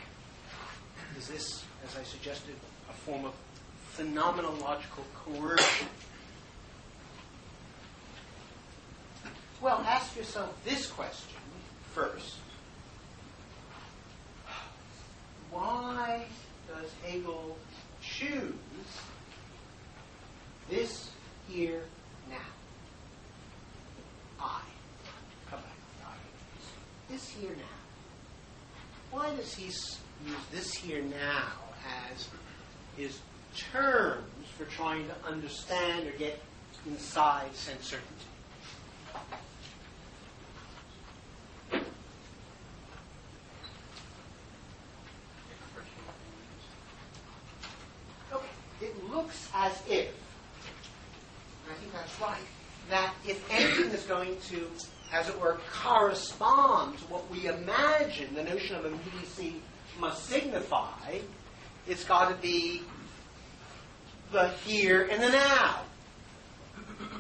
Is this, as I suggested, a form of phenomenological coercion? Well, ask yourself this question first. Why does Hegel choose this here now? I. Come back. I. This here now. Why does he use this here now as his terms for trying to understand or get inside sense certainty? It looks as if, and I think that's right, that if anything is going to, as it were, correspond to what we imagine the notion of immediacy must signify, it's got to be the here and the now.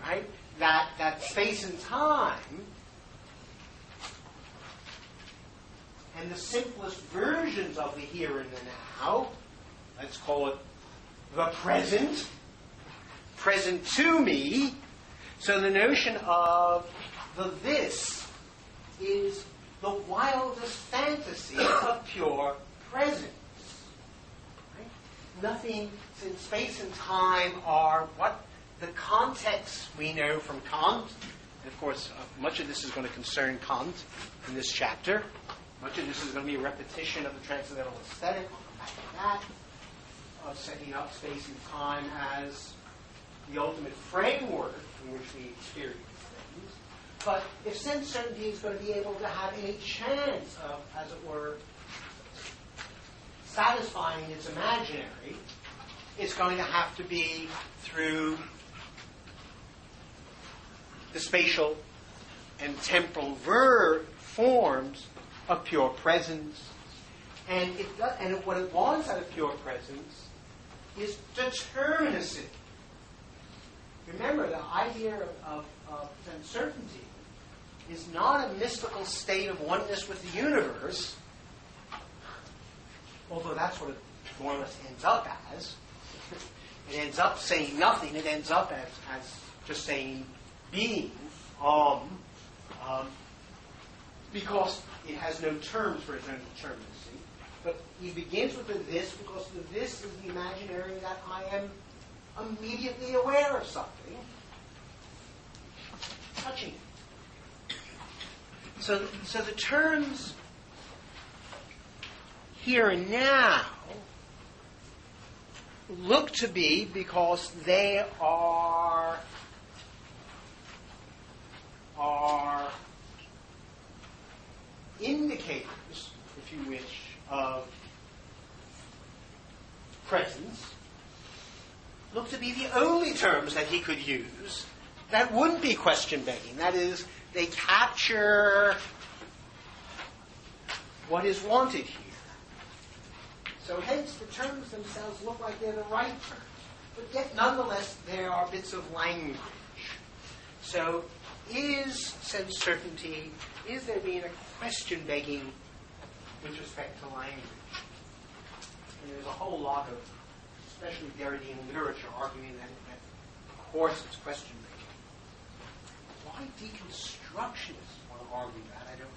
Right? That space and time, and the simplest versions of the here and the now, let's call it the present to me. So the notion of the this is the wildest fantasy of pure presence. Right? Nothing, since space and time are what the context we know from Kant. And of course, much of this is going to concern Kant in this chapter. Much of this is going to be a repetition of the transcendental aesthetic. I'll come back to that. Of setting up space and time as the ultimate framework in which we experience things. But if sense certainty is going to be able to have any chance of, as it were, satisfying its imaginary, it's going to have to be through the spatial and temporal forms of pure presence. And what it wants out of pure presence is determinacy. Remember, the idea of uncertainty is not a mystical state of oneness with the universe, although that's what it more or less ends up as. It ends up saying nothing. It ends up as just saying being, because it has no terms for its own determinacy. But he begins with the this because the this is the imaginary that I am immediately aware of something, touching it. So the terms here and now look to be, because they are indicators, if you wish, of presence, look to be the only terms that he could use that wouldn't be question-begging. That is, they capture what is wanted here. So hence the terms themselves look like they're the right terms, but yet nonetheless there are bits of language. So is sense certainty, is there being a question-begging with respect to language? And there's a whole lot of, especially Derridean literature, arguing that of course it's question-begging. Why deconstructionists want to argue that, I don't know.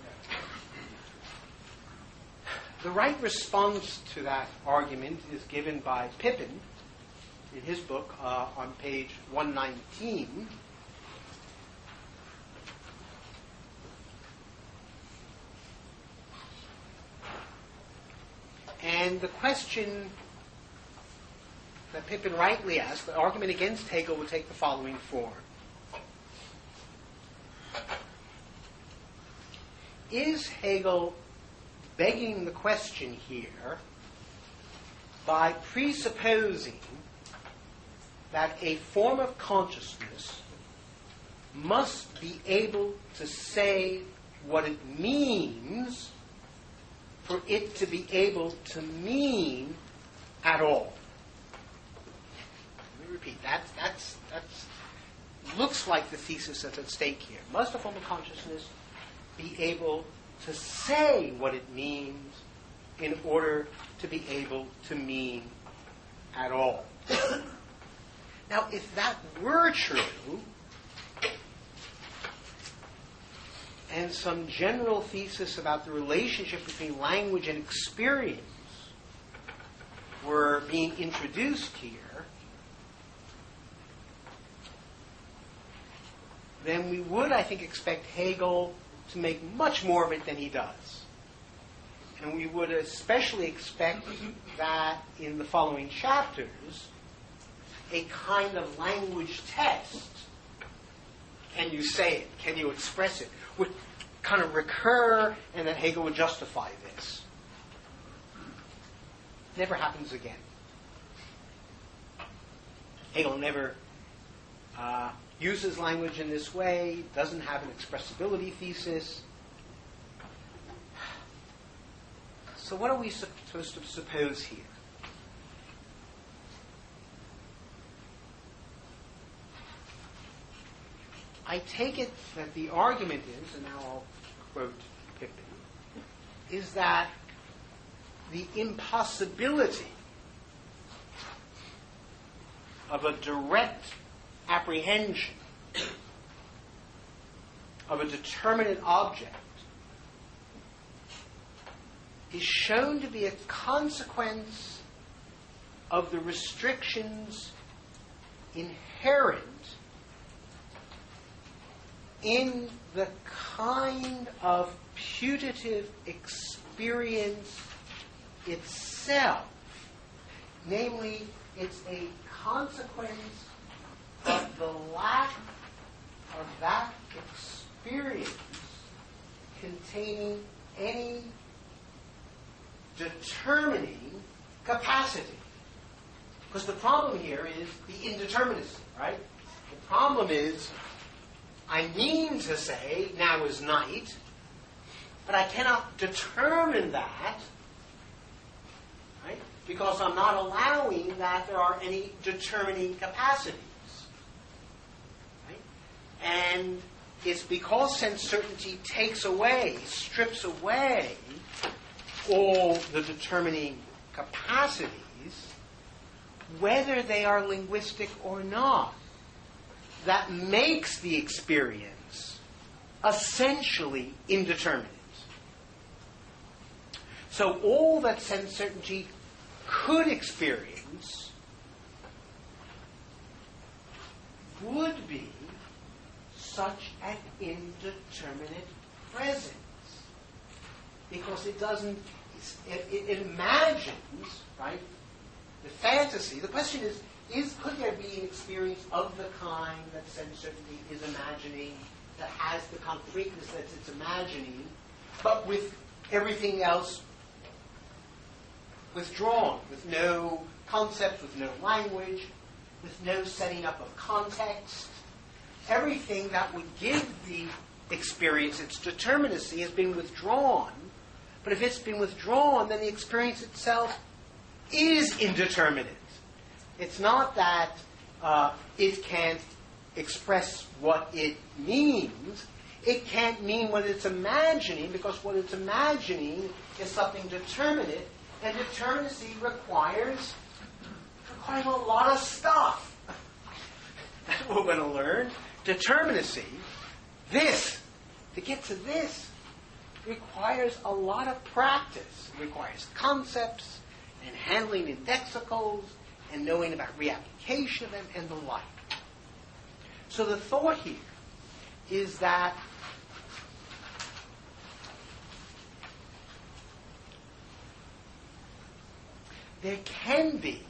The right response to that argument is given by Pippin in his book on page 119. And the question that Pippin rightly asked, the argument against Hegel would take the following form. Is Hegel begging the question here by presupposing that a form of consciousness must be able to say what it means for it to be able to mean at all? Let me repeat. That's looks like the thesis that's at stake here. Must a form of consciousness be able to say what it means in order to be able to mean at all? Now, if that were true, and some general thesis about the relationship between language and experience were being introduced here, then we would, I think, expect Hegel to make much more of it than he does. And we would especially expect that in the following chapters, a kind of language test, can you say it, can you express it, would kind of recur, and that Hegel would justify this. Never happens again. Hegel never uses language in this way, doesn't have an expressibility thesis. So what are we supposed to suppose here? I take it that the argument is, and now I'll quote Pippin, is that the impossibility of a direct apprehension of a determinate object is shown to be a consequence of the restrictions inherent in the kind of putative experience experience itself. Namely, it's a consequence of the lack of that experience containing any determining capacity. Because the problem here is the indeterminacy, right? The problem is, I mean to say, now is night, but I cannot determine that, right? Because I'm not allowing that there are any determining capacities. Right? And it's because sense certainty takes away, strips away all the determining capacities, whether they are linguistic or not, that makes the experience essentially indeterminate. So all that sense certainty could experience would be such an indeterminate presence. Because it doesn't, it imagines, right, the fantasy. The question is could there be an experience of the kind that sense certainty is imagining, that has the concreteness that it's imagining, but with everything else withdrawn, with no concept, with no language, with no setting up of context? Everything that would give the experience its determinacy has been withdrawn. But if it's been withdrawn, then the experience itself is indeterminate. It's not that it can't express what it means. It can't mean what it's imagining, because what it's imagining is something determinate, and determinacy requires a lot of stuff. That's what we're going to learn. Determinacy, to get to this, requires a lot of practice. It requires concepts and handling indexicals and knowing about reapplication of them and the like. So the thought here is that there can be,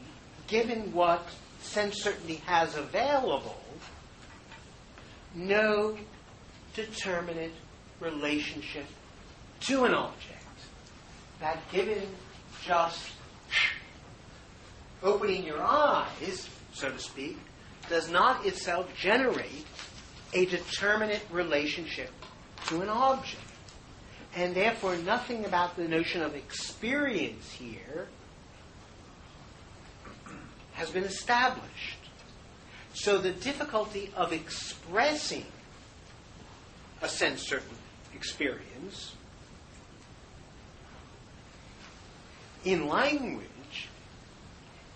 given what sense certainty has available, no determinate relationship to an object. That given just opening your eyes, so to speak, does not itself generate a determinate relationship to an object. And therefore, nothing about the notion of experience here has been established. So the difficulty of expressing a sense certain experience in language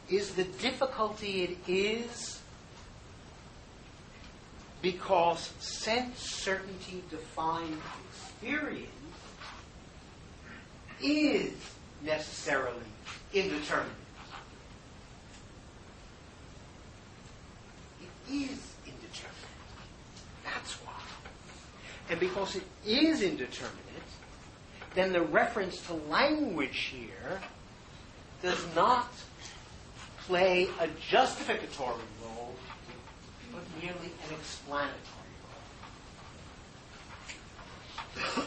is the difficulty it is because sense certainty defined experience is necessarily indeterminate. It is indeterminate. That's why. And because it is indeterminate, then the reference to language here does not play a justificatory role, but merely an explanatory role.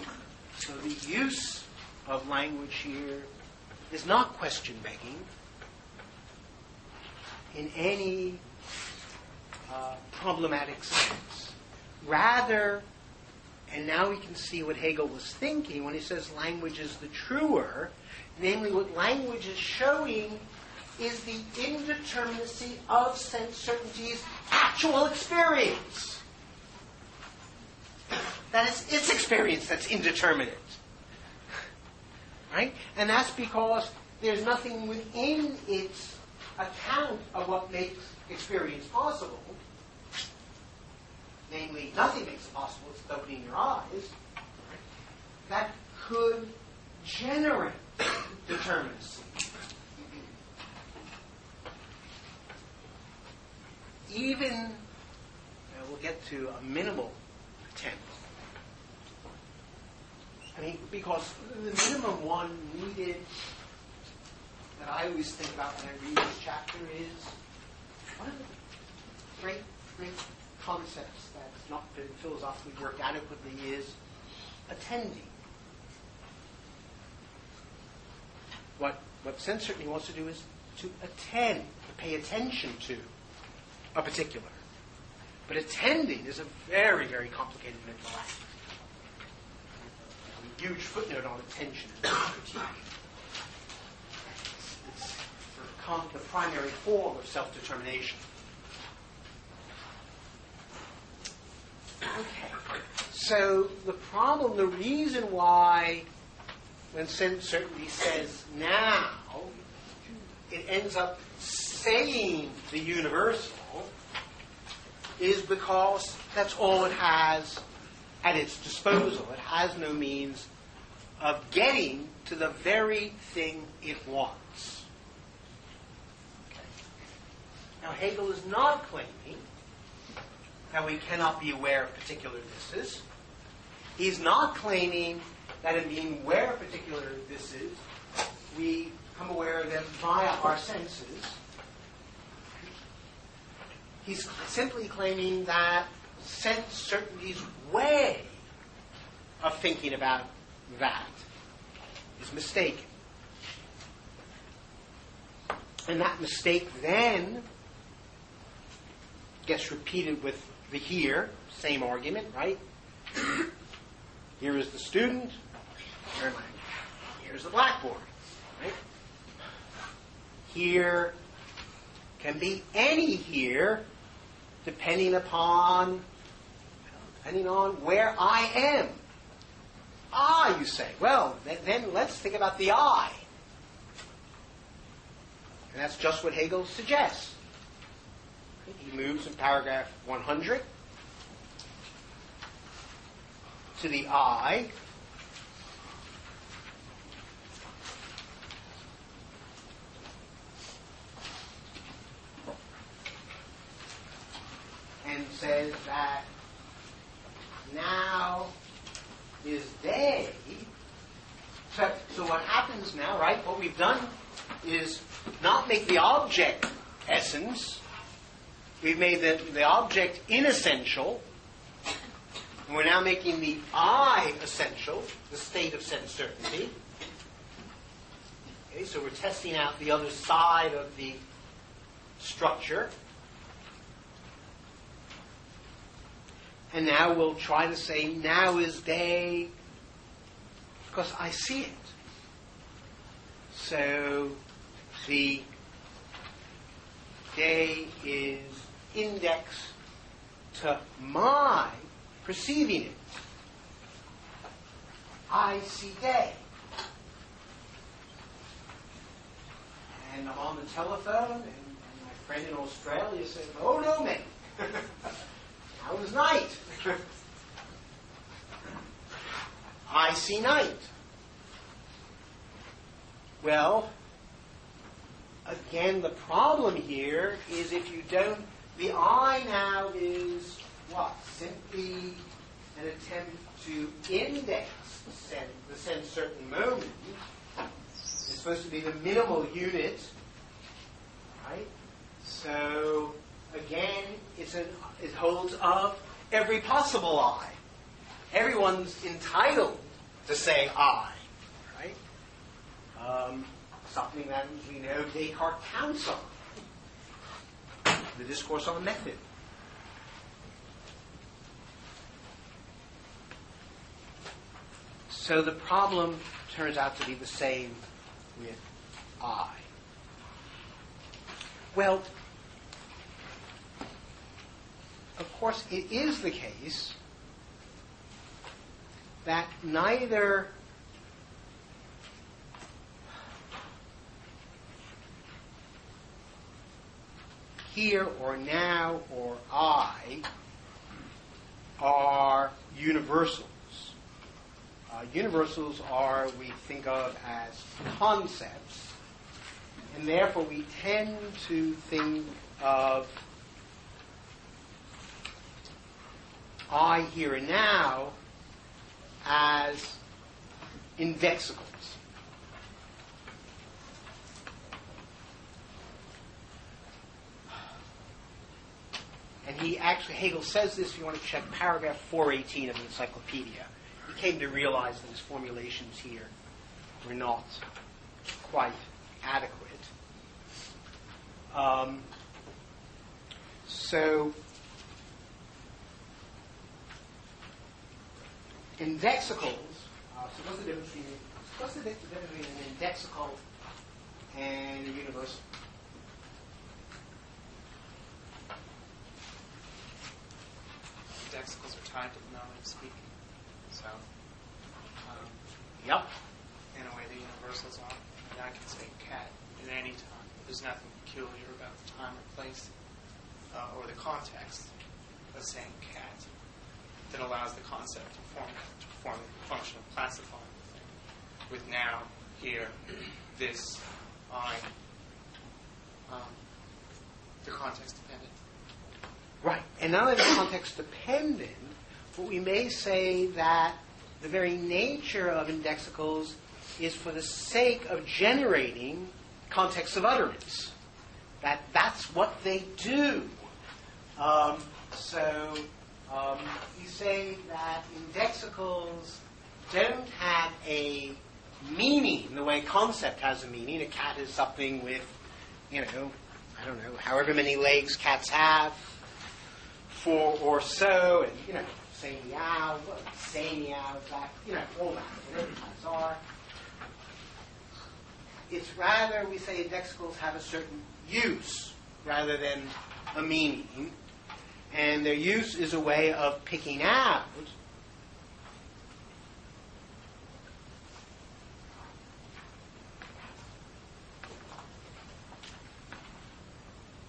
So the use of language here is not question-begging in any problematic sense. Rather, and now we can see what Hegel was thinking when he says language is the truer, namely what language is showing is the indeterminacy of sense certainty's actual experience. That is its experience that's indeterminate. Right? And that's because there's nothing within its account of what makes experience possible. Namely, nothing makes it possible, it's opening your eyes. That could generate determinacy. Even, we'll get to a minimal attempt I mean, because the minimum one needed that I always think about when I read this chapter is one of the great concepts that's not been philosophically worked adequately is attending. What sense certainty wants to do is to attend, to pay attention to a particular. But attending is a very, very complicated mental act. A huge footnote on attention is critique. It's the primary form of self-determination. Okay. So the problem, the reason why when sense certainty says now, it ends up saying the universal is because that's all it has at its disposal. It has no means of getting to the very thing it wants. Okay. Now, Hegel is not claiming that we cannot be aware of particular thises. He's not claiming that in being aware of particular thises, we become aware of them via our senses. He's simply claiming that sense certainty's way of thinking about that is mistaken. And that mistake then gets repeated with the here, same argument, right? Here is the student, here's the blackboard, right? Here can be any here depending on where I am. You say. Well, then let's think about the I. And that's just what Hegel suggests. He moves in paragraph 100 to the I. And says that now is they. So what happens now, right? What we've done is not make the object essence. We've made the object inessential. And we're now making the I essential, the state of sense certainty. Okay, so we're testing out the other side of the structure. And now we'll try to say, now is day, because I see it. So the day is index to my perceiving it. I see day. And I'm on the telephone, and my friend in Australia says, oh no, mate. How is night? I see night. Well, again, the problem here is if you don't, the I now is what? Simply an attempt to index the sense certain moment. It's supposed to be the minimal unit, right? So again, it holds of every possible I. Everyone's entitled to say I, right? Something that we know Descartes counts on. The discourse on method. So the problem turns out to be the same with I. Well, of course, it is the case that neither here or now or I are universals. Universals are, we think of as concepts, and therefore we tend to think of I here and now as Indexicals. And Hegel says this, if you want to check paragraph 418 of the Encyclopedia. He came to realize that his formulations here were not quite adequate. So, indexicals, so what's the difference between an indexical and a universal? Indexicals are tied to the mode of speaking. So, Yep. in a way, the universals are. And I can say cat at any time. There's nothing peculiar about the time or place or the context of saying cat that allows the concept to form the function of classifying the thing. With now, here, this, I, they're context dependent. Right. And not only context dependent, but we may say that the very nature of indexicals is for the sake of generating context of utterance. That's what they do. You say that indexicals don't have a meaning the way concept has a meaning. A cat is something with, however many legs cats have, 4 or so, and, say meow, say meow, all that, whatever cats are. It's rather, we say indexicals have a certain use rather than a meaning. And their use is a way of picking out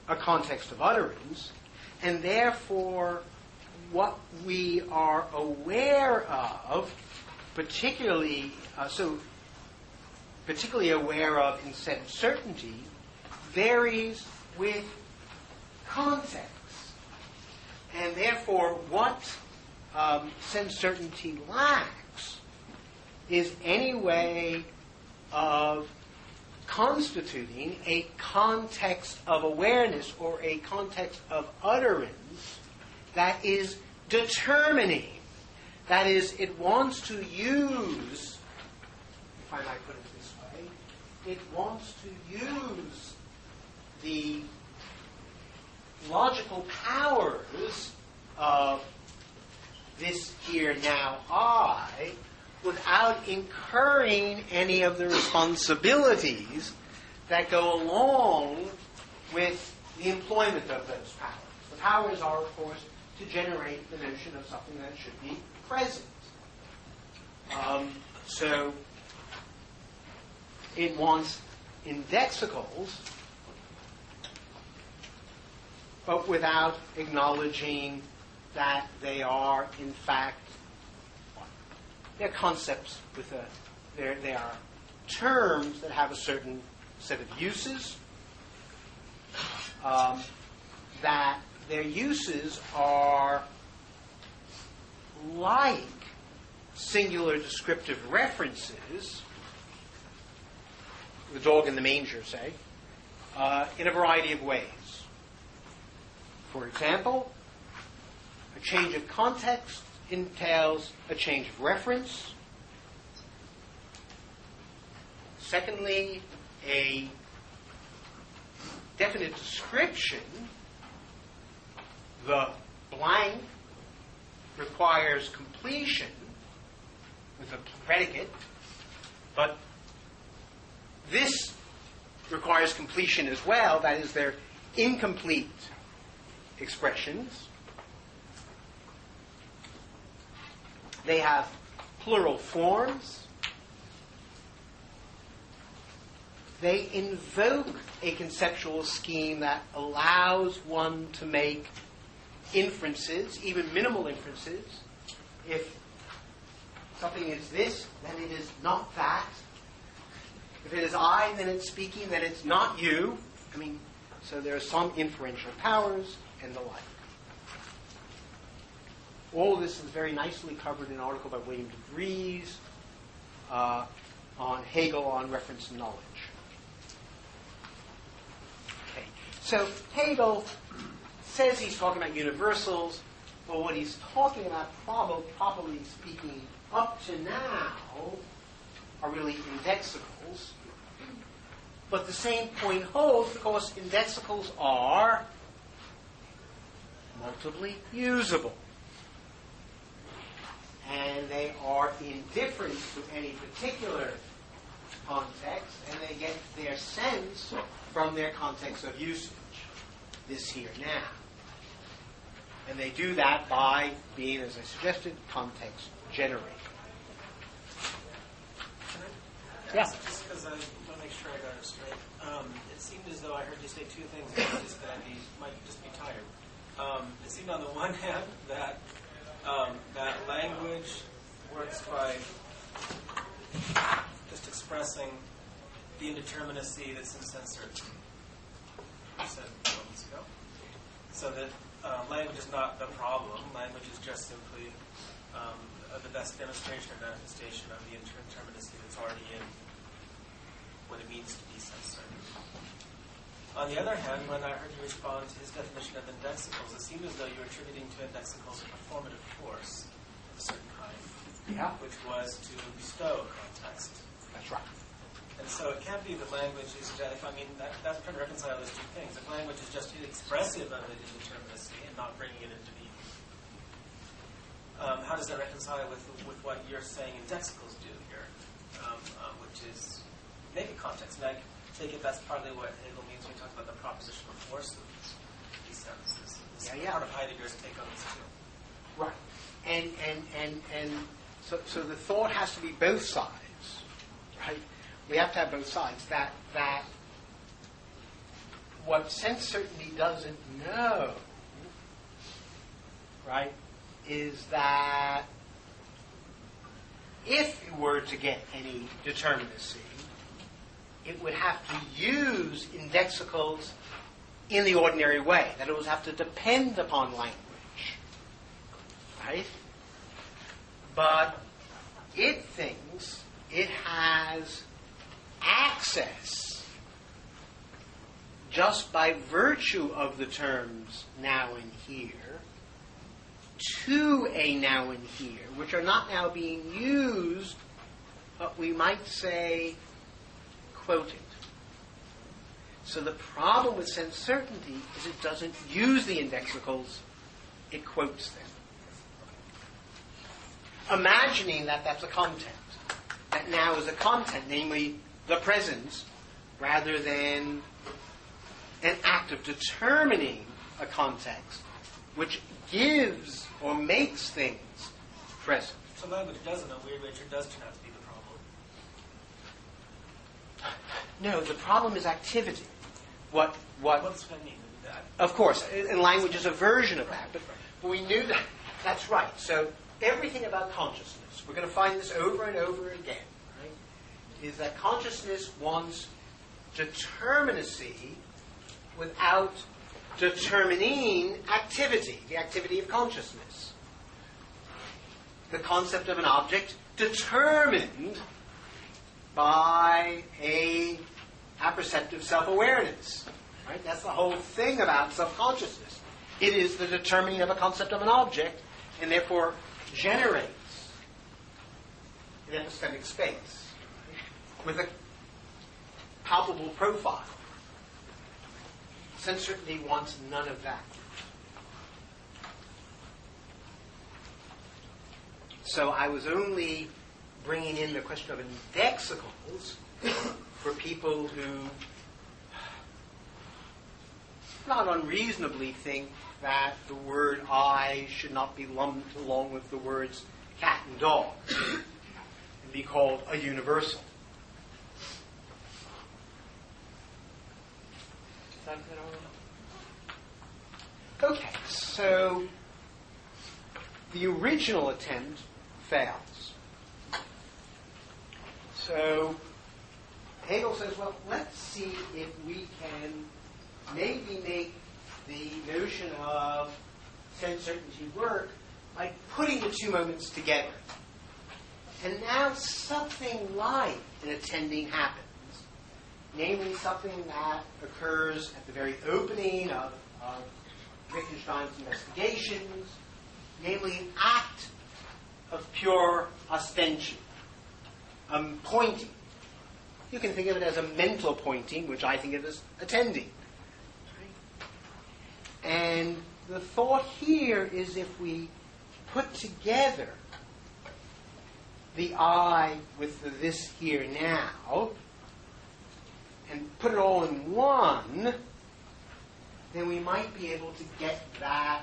a context of utterance, and therefore what we are aware of, particularly aware of in sense certainty, varies with context. And therefore, what sense certainty lacks is any way of constituting a context of awareness or a context of utterance that is determining. That is, it wants to use, if I might put it this way, it wants to use the logical powers of this here now I without incurring any of the responsibilities that go along with the employment of those powers. The powers are, of course, to generate the notion of something that should be present. So it wants indexicals, but without acknowledging that they are, in fact, they're concepts with they are terms that have a certain set of uses, that their uses are like singular descriptive references, the dog in the manger, say, in a variety of ways. For example, a change of context entails a change of reference. Secondly, a definite description, the blank, requires completion with a predicate, but this requires completion as well. That is, they're incomplete expressions. They have plural forms. They invoke a conceptual scheme that allows one to make inferences, even minimal inferences. If something is this, then it is not that. If it is I, then it's speaking, then it's not you. So there are some inferential powers and the like. All of this is very nicely covered in an article by William de Vries on Hegel on reference to knowledge. Okay, so Hegel says he's talking about universals, but what he's talking about, properly speaking, up to now, are really indexicals. But the same point holds because indexicals are multiply usable. And they are indifferent to any particular context, and they get their sense from their context of usage, this here now. And they do that by being, as I suggested, context generated. Yeah. Just because I want to make sure I got it straight. It seemed as though I heard you say two things, just that I might just be tired. It seemed on the one hand that that language works by just expressing the indeterminacy that's in sense certainty. You said moments ago. So that language is not the problem. Language is just simply the best demonstration or manifestation of the indeterminacy that's already in what it means to be sense certain. On the other hand, when I heard you respond to his definition of indexicals, it seemed as though you were attributing to indexicals a performative force of a certain kind, which was to bestow context. That's right. And so it can't be that language is just, that's trying to reconcile those two things. If language is just expressive of indeterminacy and not bringing it into being, how does that reconcile with what you're saying indexicals do here, which is make a context? And I take it that's partly what Hegel means when he talks about the propositional force of these sentences. It's part of Heidegger's take on this too. Right. And so the thought has to be both sides, right? We have to have both sides. That what sense certainty doesn't know, right, is that if it were to get any determinacy, it would have to use indexicals in the ordinary way, that it would have to depend upon language, right? But it thinks it has access just by virtue of the terms now and here to a now and here, which are not now being used, but we might say quoted. So the problem with sense certainty is it doesn't use the indexicals, it quotes them. Imagining that that's a content, that now is a content, namely the present, rather than an act of determining a context, which gives or makes things present. So language does, in a weird way, does turn out to be the problem. No, the problem is activity. What's what I mean? Of course, and language is a version of that, but we knew that. That's right. So everything about consciousness, we're going to find this over and over again, right, is that consciousness wants determinacy without determining activity, the activity of consciousness. The concept of an object determined by a apperceptive self-awareness. Right? That's the whole thing about self-consciousness. It is the determining of a concept of an object, and therefore generates an epistemic space, right, with a palpable profile. Sense certainty wants none of that. So I was only bringing in the question of indexicals for people who not unreasonably think that the word I should not be lumped along with the words cat and dog and be called a universal. Okay, so the original attempt fails. So Hegel says, well, let's see if we can maybe make the notion of sense certainty work by putting the two moments together. And now something like an attending happens, namely something that occurs at the very opening of Wittgenstein's investigations, namely an act of pure ostension, pointing. You can think of it as a mental pointing, which I think of as attending. And the thought here is if we put together the I with the this here now and put it all in one, then we might be able to get that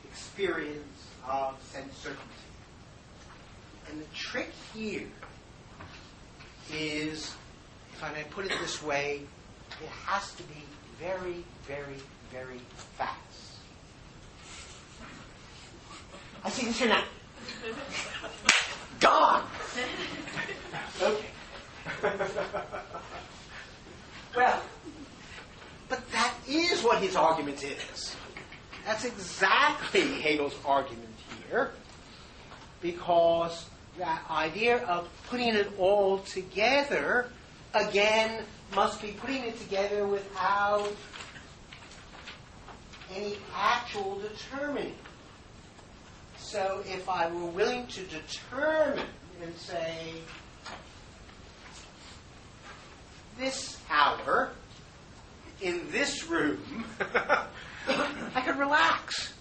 experience of sense certainty. And the trick here is, if I may put it this way, it has to be very, very, very fast. I see this here now. Gone! Okay. Well, but that is what his argument is. That's exactly Hegel's argument here, because that idea of putting it all together, again, must be putting it together without any actual determining. So if I were willing to determine and say, this hour in this room, I could relax.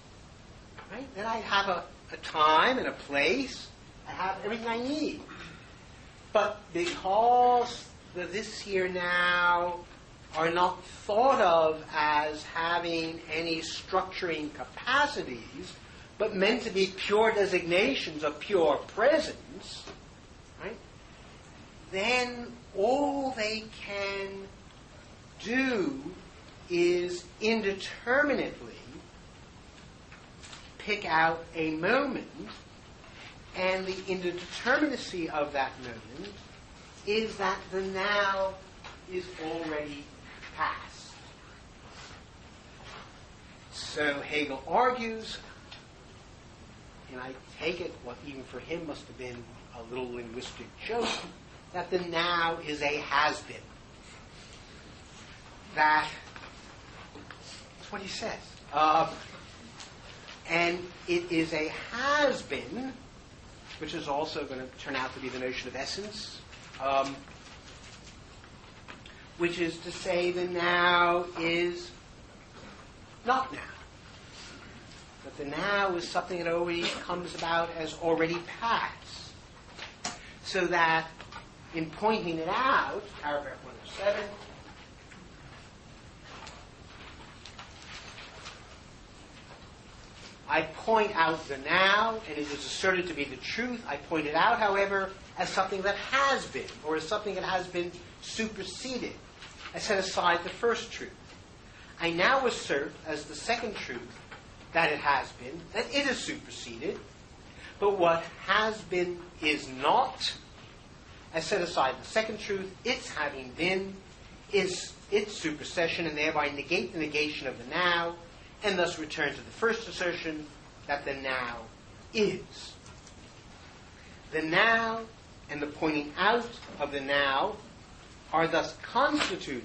Right? Then I'd have a time and a place. I have everything I need. But because the this here now are not thought of as having any structuring capacities, but meant to be pure designations of pure presence, right? Then all they can do is indeterminately pick out a moment, and the indeterminacy of that moment is that the now is already past. So Hegel argues, and I take it what even for him must have been a little linguistic joke, that the now is a has-been. That's what he says. And it is a has-been, which is also going to turn out to be the notion of essence, which is to say the now is not now. But the now is something that always comes about as already past. So that in pointing it out, paragraph 107, I point out the now, and it is asserted to be the truth. I point it out, however, as something that has been, or as something that has been superseded. I set aside the first truth. I now assert as the second truth that it has been, that it is superseded. But what has been is not. I set aside the second truth, its having been, is its supersession, and thereby negate the negation of the now, and thus return to the first assertion that the now is. The now and the pointing out of the now are thus constituted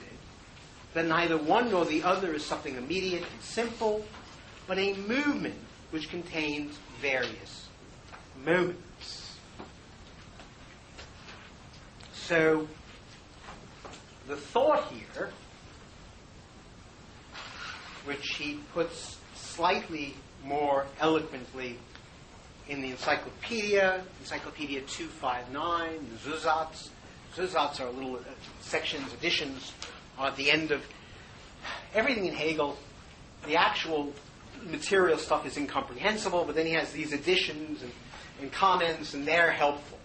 that neither one nor the other is something immediate and simple, but a movement which contains various moments. So, the thought here, which he puts slightly more eloquently in the Encyclopedia 259, the Zusatz. Zusatz are little sections, additions at the end of everything in Hegel. The actual material stuff is incomprehensible, but then he has these additions and comments, and they're helpful.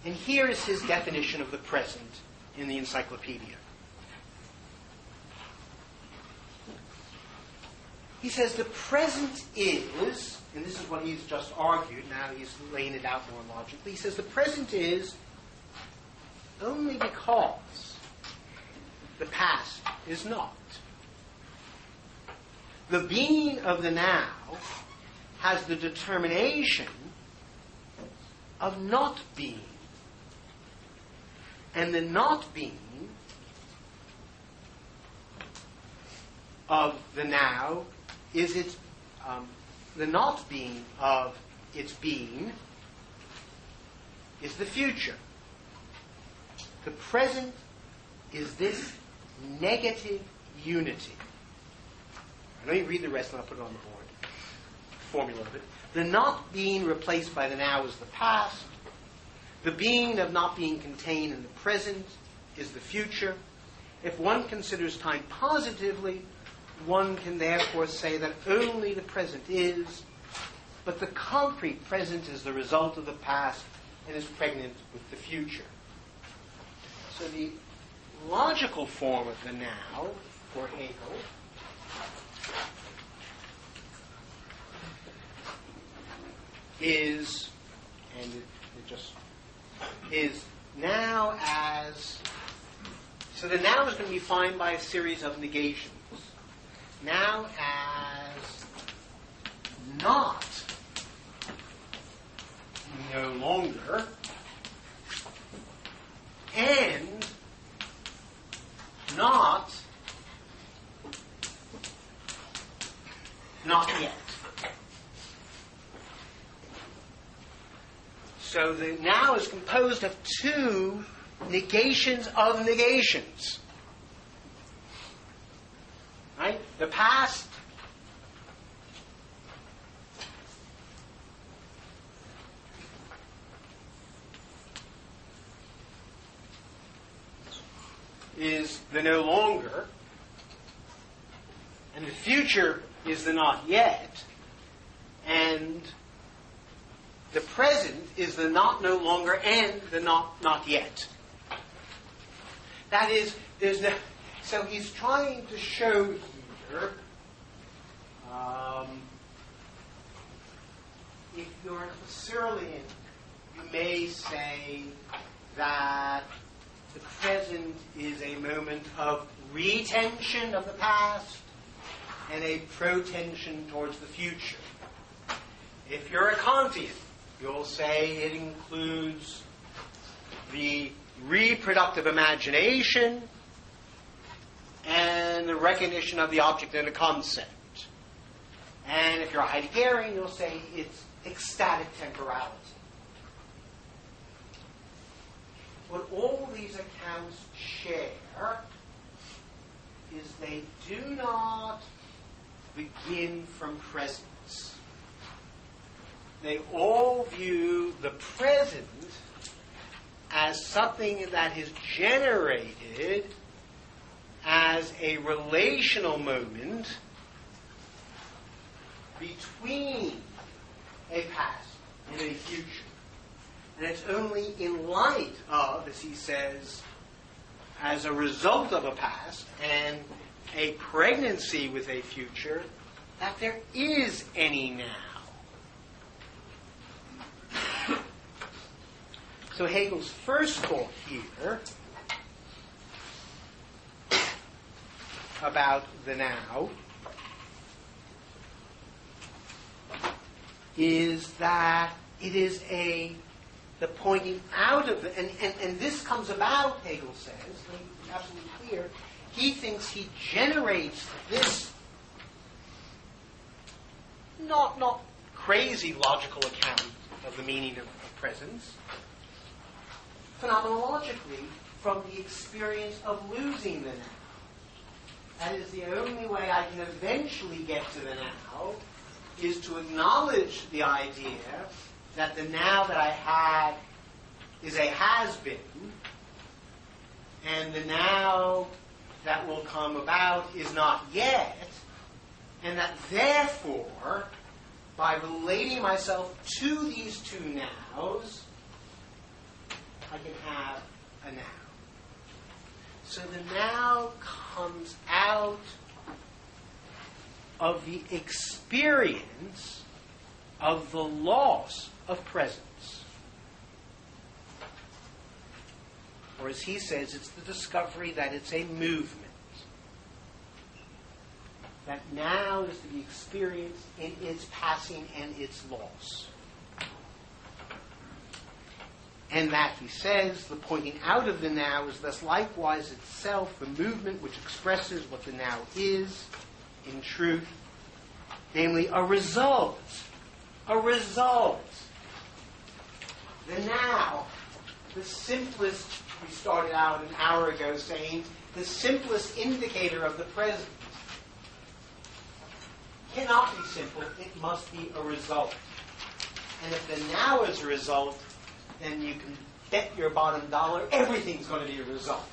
And here is his definition of the present in the Encyclopedia. He says the present is, and this is what he's just argued, now he's laying it out more logically, he says the present is only because the past is not. The being of the now has the determination of not being. And the not being of the now is its the not being of its being is the future. The present is this negative unity. Let me read the rest and I'll put it on the board. Formula of it. The not being replaced by the now is the past. The being of not being contained in the present is the future. If one considers time positively, one can therefore say that only the present is, but the concrete present is the result of the past and is pregnant with the future. So the logical form of the now for Hegel is, and it just is now as, so the now is going to be defined by a series of negations. Now as not no longer and not yet. So the now is composed of two negations of negations. Right? The past is the no longer, and the future is the not yet, and the present is the not no longer and the not yet. That is, there's no. So he's trying to show here, if you're an Husserlian, you may say that the present is a moment of retension of the past and a protension towards the future. If you're a Kantian, you'll say it includes the reproductive imagination and the recognition of the object and the concept. And if you're a Heideggerian, you'll say it's ecstatic temporality. What all these accounts share is they do not begin from presence. They all view the present as something that is generated as a relational moment between a past and a future. And it's only in light of, as he says, as a result of a past and a pregnancy with a future, that there is any now. So Hegel's first thought here about the now is that it is the pointing out of it, and this comes about, Hegel says, to be absolutely clear, he thinks he generates this not crazy logical account of the meaning of presence, phenomenologically from the experience of losing the now. That is, the only way I can eventually get to the now is to acknowledge the idea that the now that I had is a has-been, and the now that will come about is not yet, and that therefore, by relating myself to these two nows, I can have a now. So the now comes out of the experience of the loss of presence. Or as he says, it's the discovery that it's a movement. That now is to be experienced in its passing and its loss. And that, he says, the pointing out of the now is thus likewise itself the movement which expresses what the now is, in truth, namely a result. A result. The now, the simplest, we started out an hour ago saying, the simplest indicator of the present cannot be simple, it must be a result. And if the now is a result, then you can bet your bottom dollar everything's going to be a result.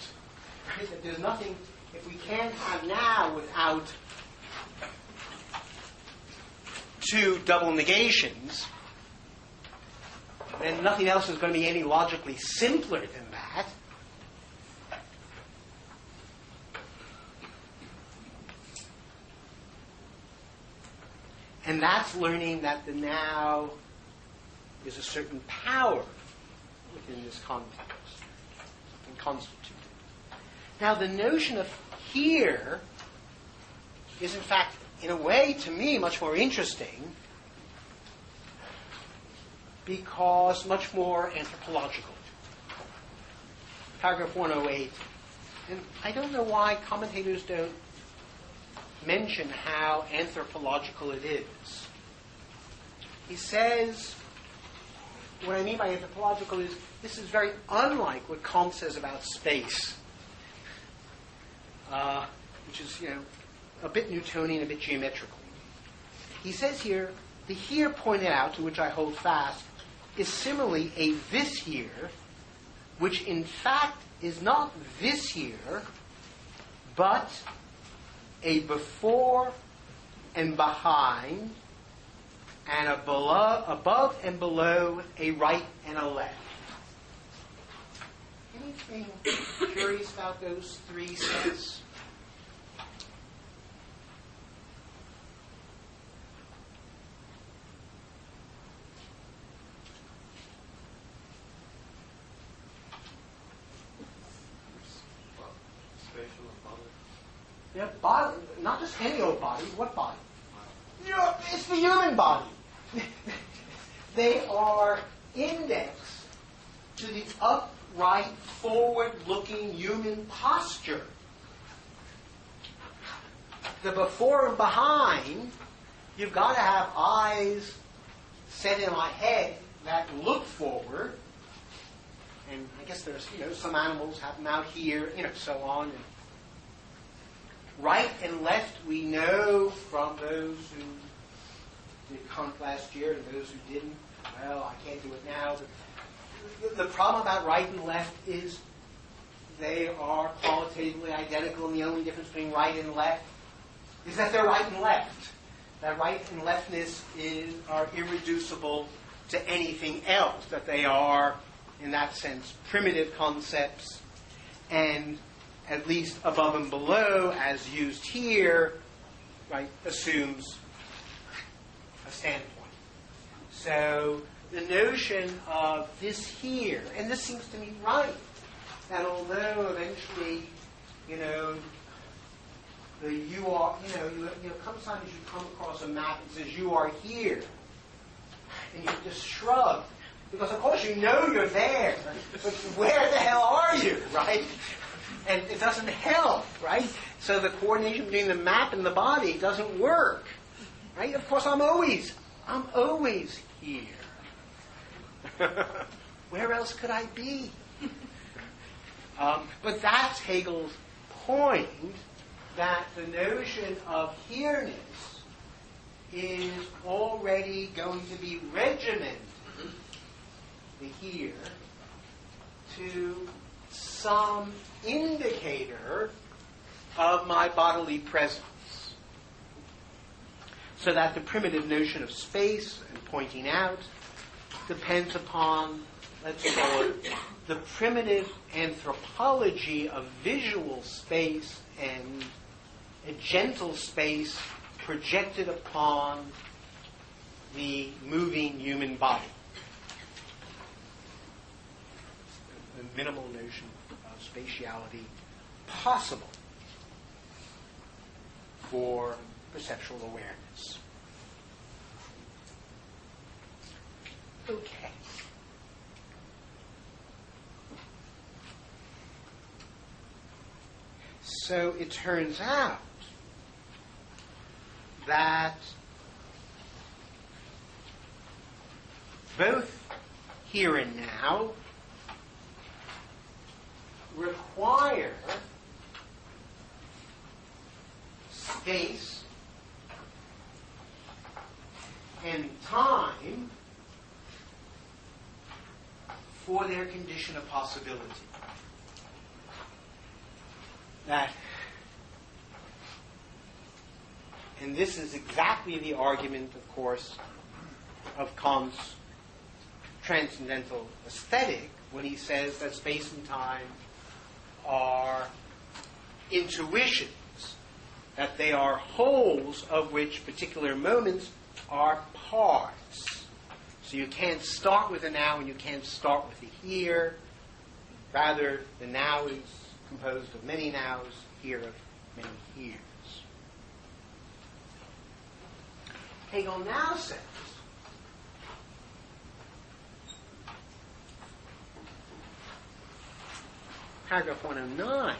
Right? That there's nothing, if we can't have now without two double negations, then nothing else is going to be any logically simpler than that. And that's learning that the now is a certain power within this context and constituted. Now, the notion of here is, in fact, in a way, to me, much more interesting because much more anthropological. Paragraph 108. And I don't know why commentators don't mention how anthropological it is. He says, what I mean by anthropological is this is very unlike what Kant says about space, which is, a bit Newtonian, a bit geometrical. He says here, the here pointed out, to which I hold fast, is similarly a this here, which in fact is not this here, but a before and behind, and a above and below, a right and a left. Anything curious about those three sets? Yeah, body, not just any old body. What body? It's the human body. They are indexed to the upright, forward-looking human posture. The before and behind, you've got to have eyes set in my head that look forward. And I guess there's, some animals have them out here, so on. And right and left, we know from those who did Kant last year and those who didn't. Well, I can't do it now. But the problem about right and left is they are qualitatively identical, and the only difference between right and left is that they're right and left. That right and leftness are irreducible to anything else, that they are, in that sense, primitive concepts, and at least above and below, as used here, right, assumes a standpoint. So the notion of this here, and this seems to me right, that although eventually, the you are, sometimes you come across a map that says you are here, and you just shrug, because of course you know you're there, but where the hell are you, right? And it doesn't help, right? So the coordination between the map and the body doesn't work, right? Of course, I'm always here. Where else could I be? But that's Hegel's point, that the notion of here-ness is already going to be regimented, the here, to some indicator of my bodily presence. So that the primitive notion of space and pointing out depends upon, let's call it, the primitive anthropology of visual space and a gentle space projected upon the moving human body. The minimal notion of spatiality possible for perceptual awareness. Okay. So it turns out that both here and now require space and time for their condition of possibility. And this is exactly the argument, of course, of Kant's transcendental aesthetic when he says that space and time are intuitions, that they are wholes of which particular moments are parts. So you can't start with a now and you can't start with a here. Rather, the now is composed of many nows, here of many heres. Hegel now says paragraph 109,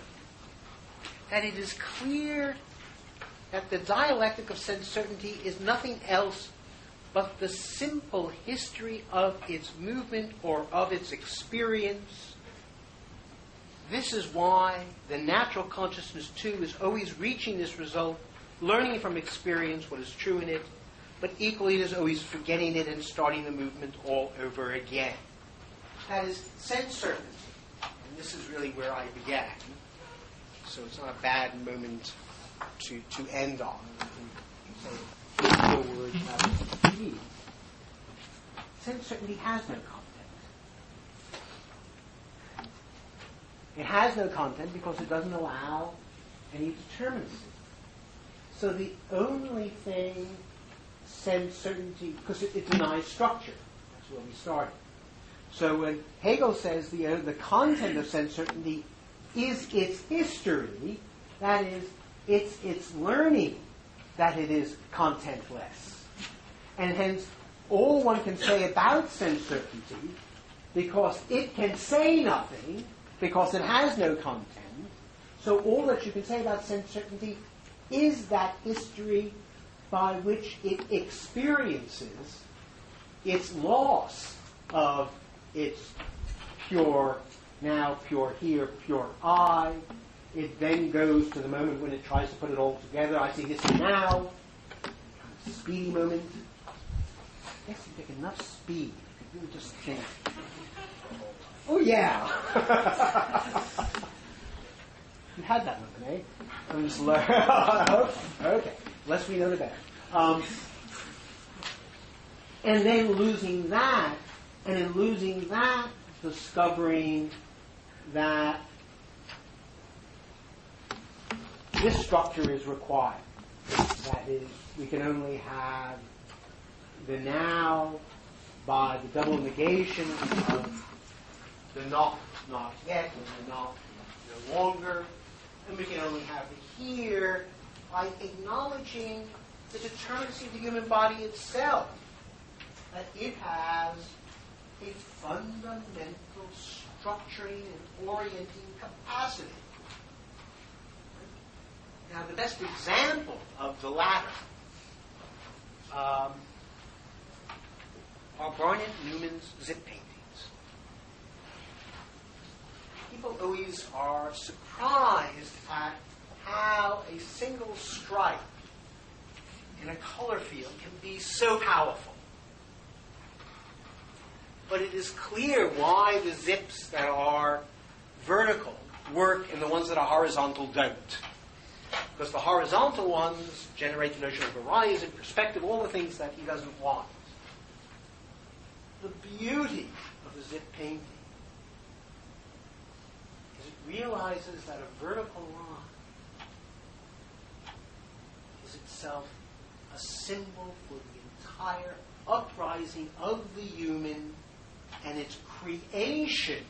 that it is clear that the dialectic of sense certainty is nothing else but the simple history of its movement or of its experience. This is why the natural consciousness, too, is always reaching this result, learning from experience what is true in it, but equally it is always forgetting it and starting the movement all over again. That is sense certainty. And this is really where I began. So it's not a bad moment to end on. So, words have meaning. Sense certainty has no content. It has no content because it doesn't allow any determinacy. So the only thing sense certainty, because it denies structure. That's where we started. So when Hegel says the content of sense certainty is its history, that is, it's its learning, that it is contentless. And hence, all one can say about sense certainty, because it can say nothing, because it has no content, so all that you can say about sense certainty is that history by which it experiences its loss of its pure now, pure here, pure I. It then goes to the moment when it tries to put it all together. I see this now. Speedy moment. I guess you take enough speed. You would just think, oh yeah. You had that moment, eh? I'm just okay. Less we know the better. And then losing that, and in losing that, discovering that this structure is required. That is, we can only have the now by the double negation of the not yet, and the not no longer. And we can only have the here by acknowledging the determinacy of the human body itself. That it has a fundamental structuring and orienting capacity. Now, the best example of the latter are Barnett Newman's zip paintings. People always are surprised at how a single stripe in a color field can be so powerful. But it is clear why the zips that are vertical work and the ones that are horizontal don't. Because the horizontal ones generate the notion of horizon, perspective, all the things that he doesn't want. The beauty of the zip painting is it realizes that a vertical line is itself a symbol for the entire uprising of the human and its creation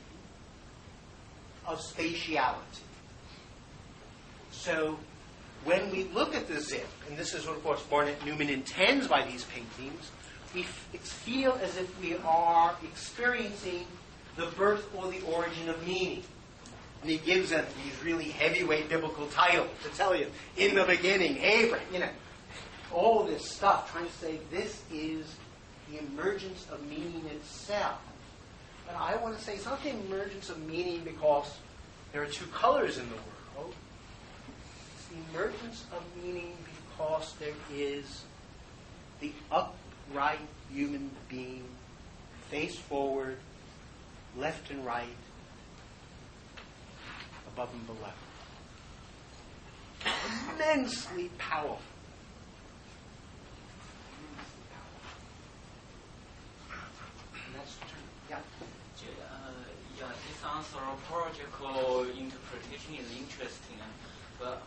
of spatiality. So when we look at the zip, and this is what, of course, Barnett Newman intends by these paintings, we feel as if we are experiencing the birth or the origin of meaning. And he gives them these really heavyweight biblical titles to tell you, in the beginning, Abraham, all this stuff, trying to say this is the emergence of meaning itself. But I want to say it's not the emergence of meaning because there are two colors in the world. It's the emergence of meaning because there is the upright human being, face forward, left and right, above and below. Immensely powerful. And that's the term. Yeah. This anthropological interpretation is interesting, but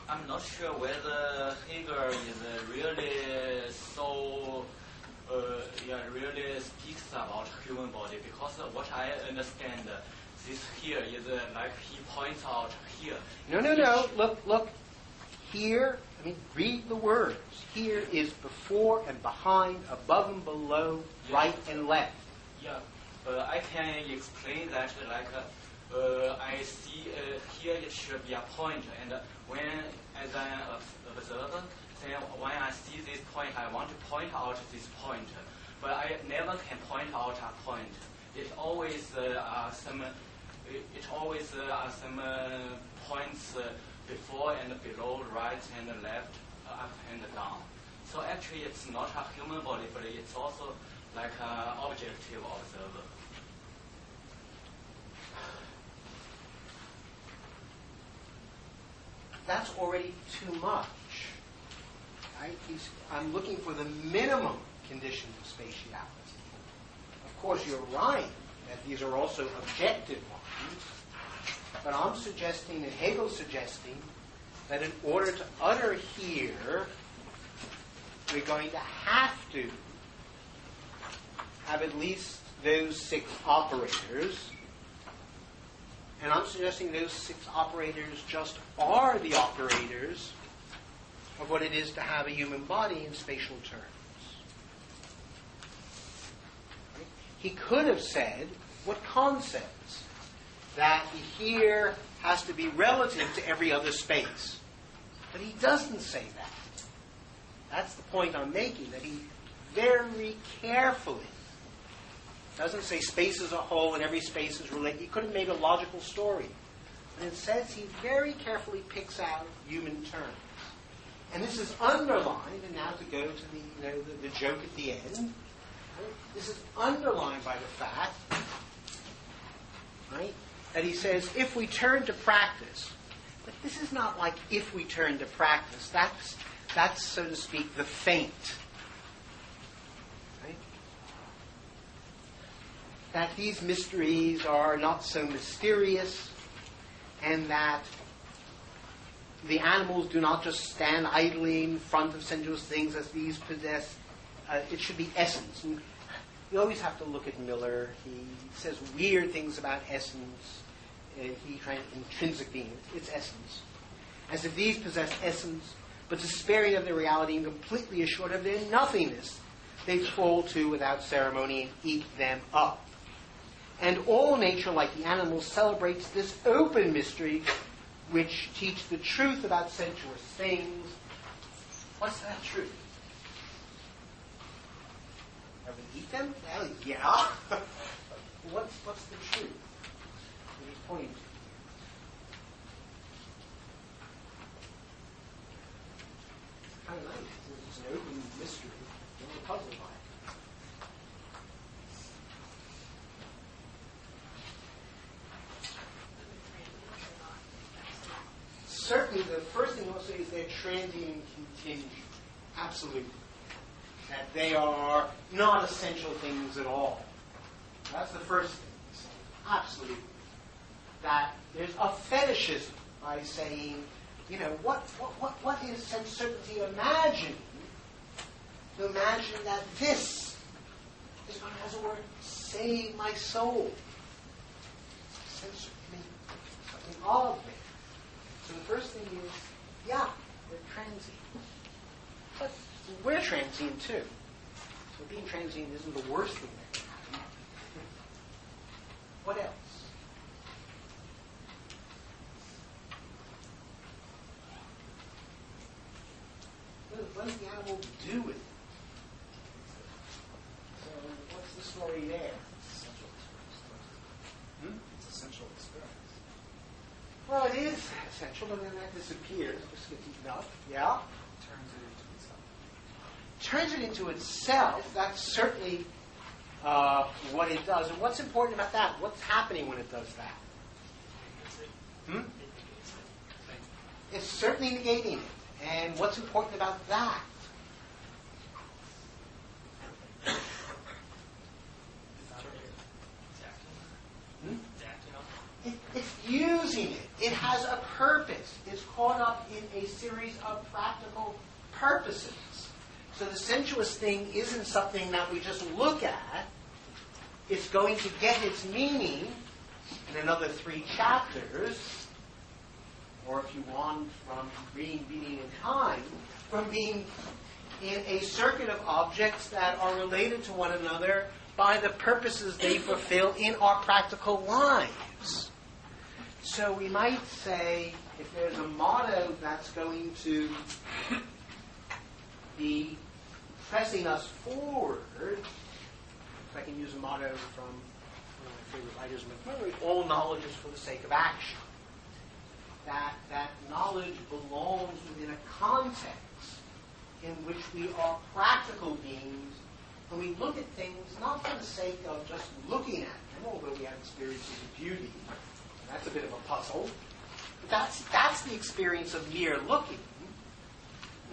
I'm not sure whether Hegel is really so really speaks about human body, because what I understand, this here is like he points out here. No. Look. Here, read the words. Here is before and behind, above and below, right and left. Yeah, I can explain that I see here it should be a point, and when as an observer, then when I see this point, I want to point out this point, but I never can point out a point. It always are some points before and below, right and left, up and down. So actually, it's not a human body, but it's also like an objective observer. That's already too much. Right? I'm looking for the minimum conditions of spatiality. Of course, you're right that these are also objective ones, but I'm suggesting, and Hegel's suggesting, that in order to utter here, we're going to have to have at least those 6 operators. And I'm suggesting those 6 operators just are the operators of what it is to have a human body in spatial terms. Right? He could have said, what concepts? That here has to be relative to every other space. But he doesn't say that. That's the point I'm making, that he very carefully doesn't say space as a whole and every space is related. He could have made a logical story. But instead, he very carefully picks out human terms. And this is underlined, and now to go to the joke at the end, right? This is underlined by the fact, right, that he says, if we turn to practice, but this is not like if we turn to practice. That's so to speak, the feint. Right? That these mysteries are not so mysterious, and that the animals do not just stand idly in front of sensuous things as these possess. It should be essence. And you always have to look at Miller. He says weird things about essence. He tries intrinsic being. It's essence. As if these possess essence, but despairing of their reality and completely assured of their nothingness, they fall to without ceremony and eat them up. And all nature, like the animals, celebrates this open mystery which teach the truth about sensuous things. What's that truth? Are we eat them? Well, yeah. What's the truth that he's pointing to? It's kind of nice. It's an open mystery. Don't puzzle by it. Certainly, the first thing I'll say is they're transient and contingent. Absolutely. That they are not essential things at all. That's the first thing to say. Absolutely. That there's a fetishism by saying, what is sense certainty imagining? To imagine that this is going to, as it were, save my soul. Sense something of me. So the first thing is, yeah, we're transient. But we're transient too. So being transient isn't the worst thing that can happen. What else? does the animal do with it? So what's the story there? It's essential experience. Well, it is essential, but then that disappears. Just gets eaten up. Yeah? Turns it into itself. That's certainly what it does. And what's important about that? What's happening when it does that? It's certainly negating it. And what's important about that? It's using it. It has a purpose. It's caught up in a series of practical purposes. So the sensuous thing isn't something that we just look at. It's going to get its meaning in another 3 chapters, or if you want, from being in time, from being in a circuit of objects that are related to one another by the purposes they fulfill in our practical lives. So we might say, if there's a motto that's going to be pressing us forward, if I can use a motto from one of my favorite writers, Methodological, all knowledge is for the sake of action. That knowledge belongs within a context in which we are practical beings, and we look at things not for the sake of just looking at them, although we have experiences of beauty. That's a bit of a puzzle. But that's the experience of mere looking.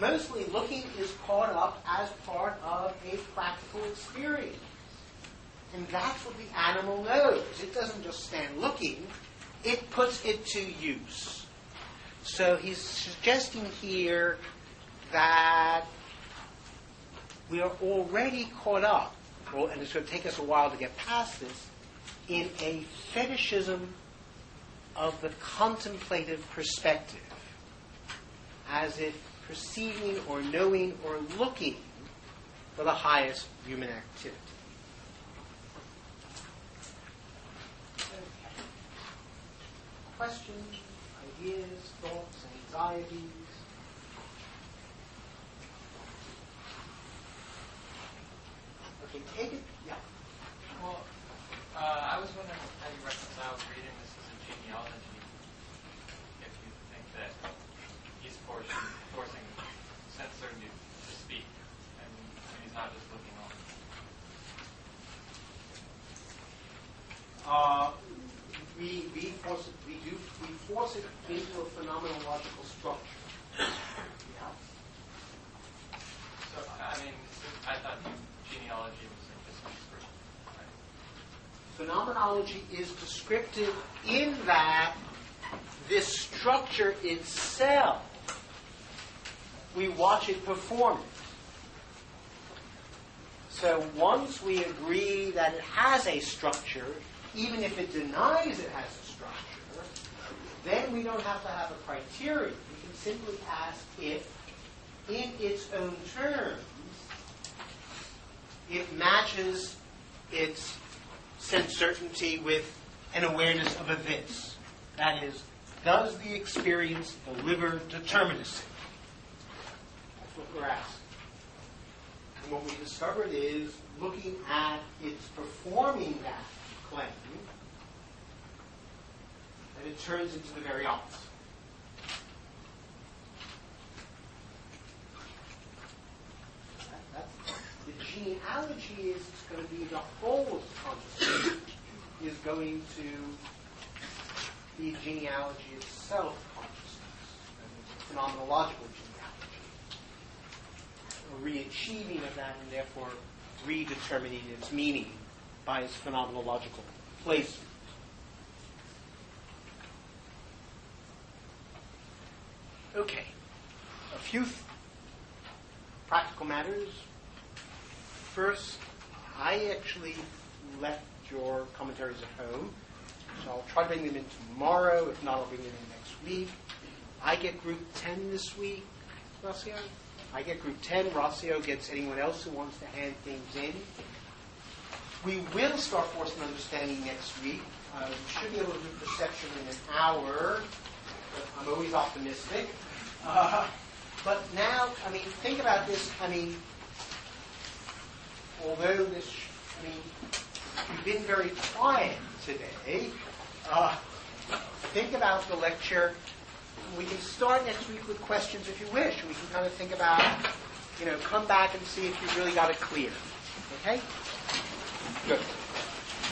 Mostly looking is caught up as part of a practical experience. And that's what the animal knows. It doesn't just stand looking. It puts it to use. So he's suggesting here that we are already caught up, and it's going to take us a while to get past this, in a fetishism of the contemplative perspective, as if perceiving or knowing or looking for the highest human activity. Okay. Questions, ideas, thoughts, anxieties? Okay, take it. Yeah. Well, I was wondering how you reconcile reading this as a genealogy, if you think that he's forcing sense certainty to speak, and he's not just looking on. We force it into a phenomenological structure. Yeah. So I mean, I thought genealogy was just descriptive. Right? Phenomenology is descriptive in that this structure itself, we watch it perform it. So once we agree that it has a structure, even if it denies it has a structure, then we don't have to have a criterion. We can simply ask if, in its own terms, it matches its sense certainty with an awareness of a this. That is, does the experience deliver determinacy? That's what we're asking. And what we discovered is, looking at its performing that claim, that it turns into the very opposite. The genealogy is going to be the whole of consciousness is going to be genealogy itself consciousness, phenomenological genealogy, a re-achieving of that and therefore redetermining its meaning by its phenomenological placement. Okay, a few practical matters. First, I actually left your commentaries at home, so I'll try to bring them in tomorrow. If not, I'll bring them in next week. I get group 10 this week, Rocio. I get group 10. Rocio gets anyone else who wants to hand things in. We will start Force and Understanding next week. We should be able to do perception in an hour, but I'm always optimistic. But now, think about this. Although you've been very quiet today. Think about the lecture. We can start next week with questions if you wish. We can kind of think about, come back and see if you really got it clear. Okay? Good.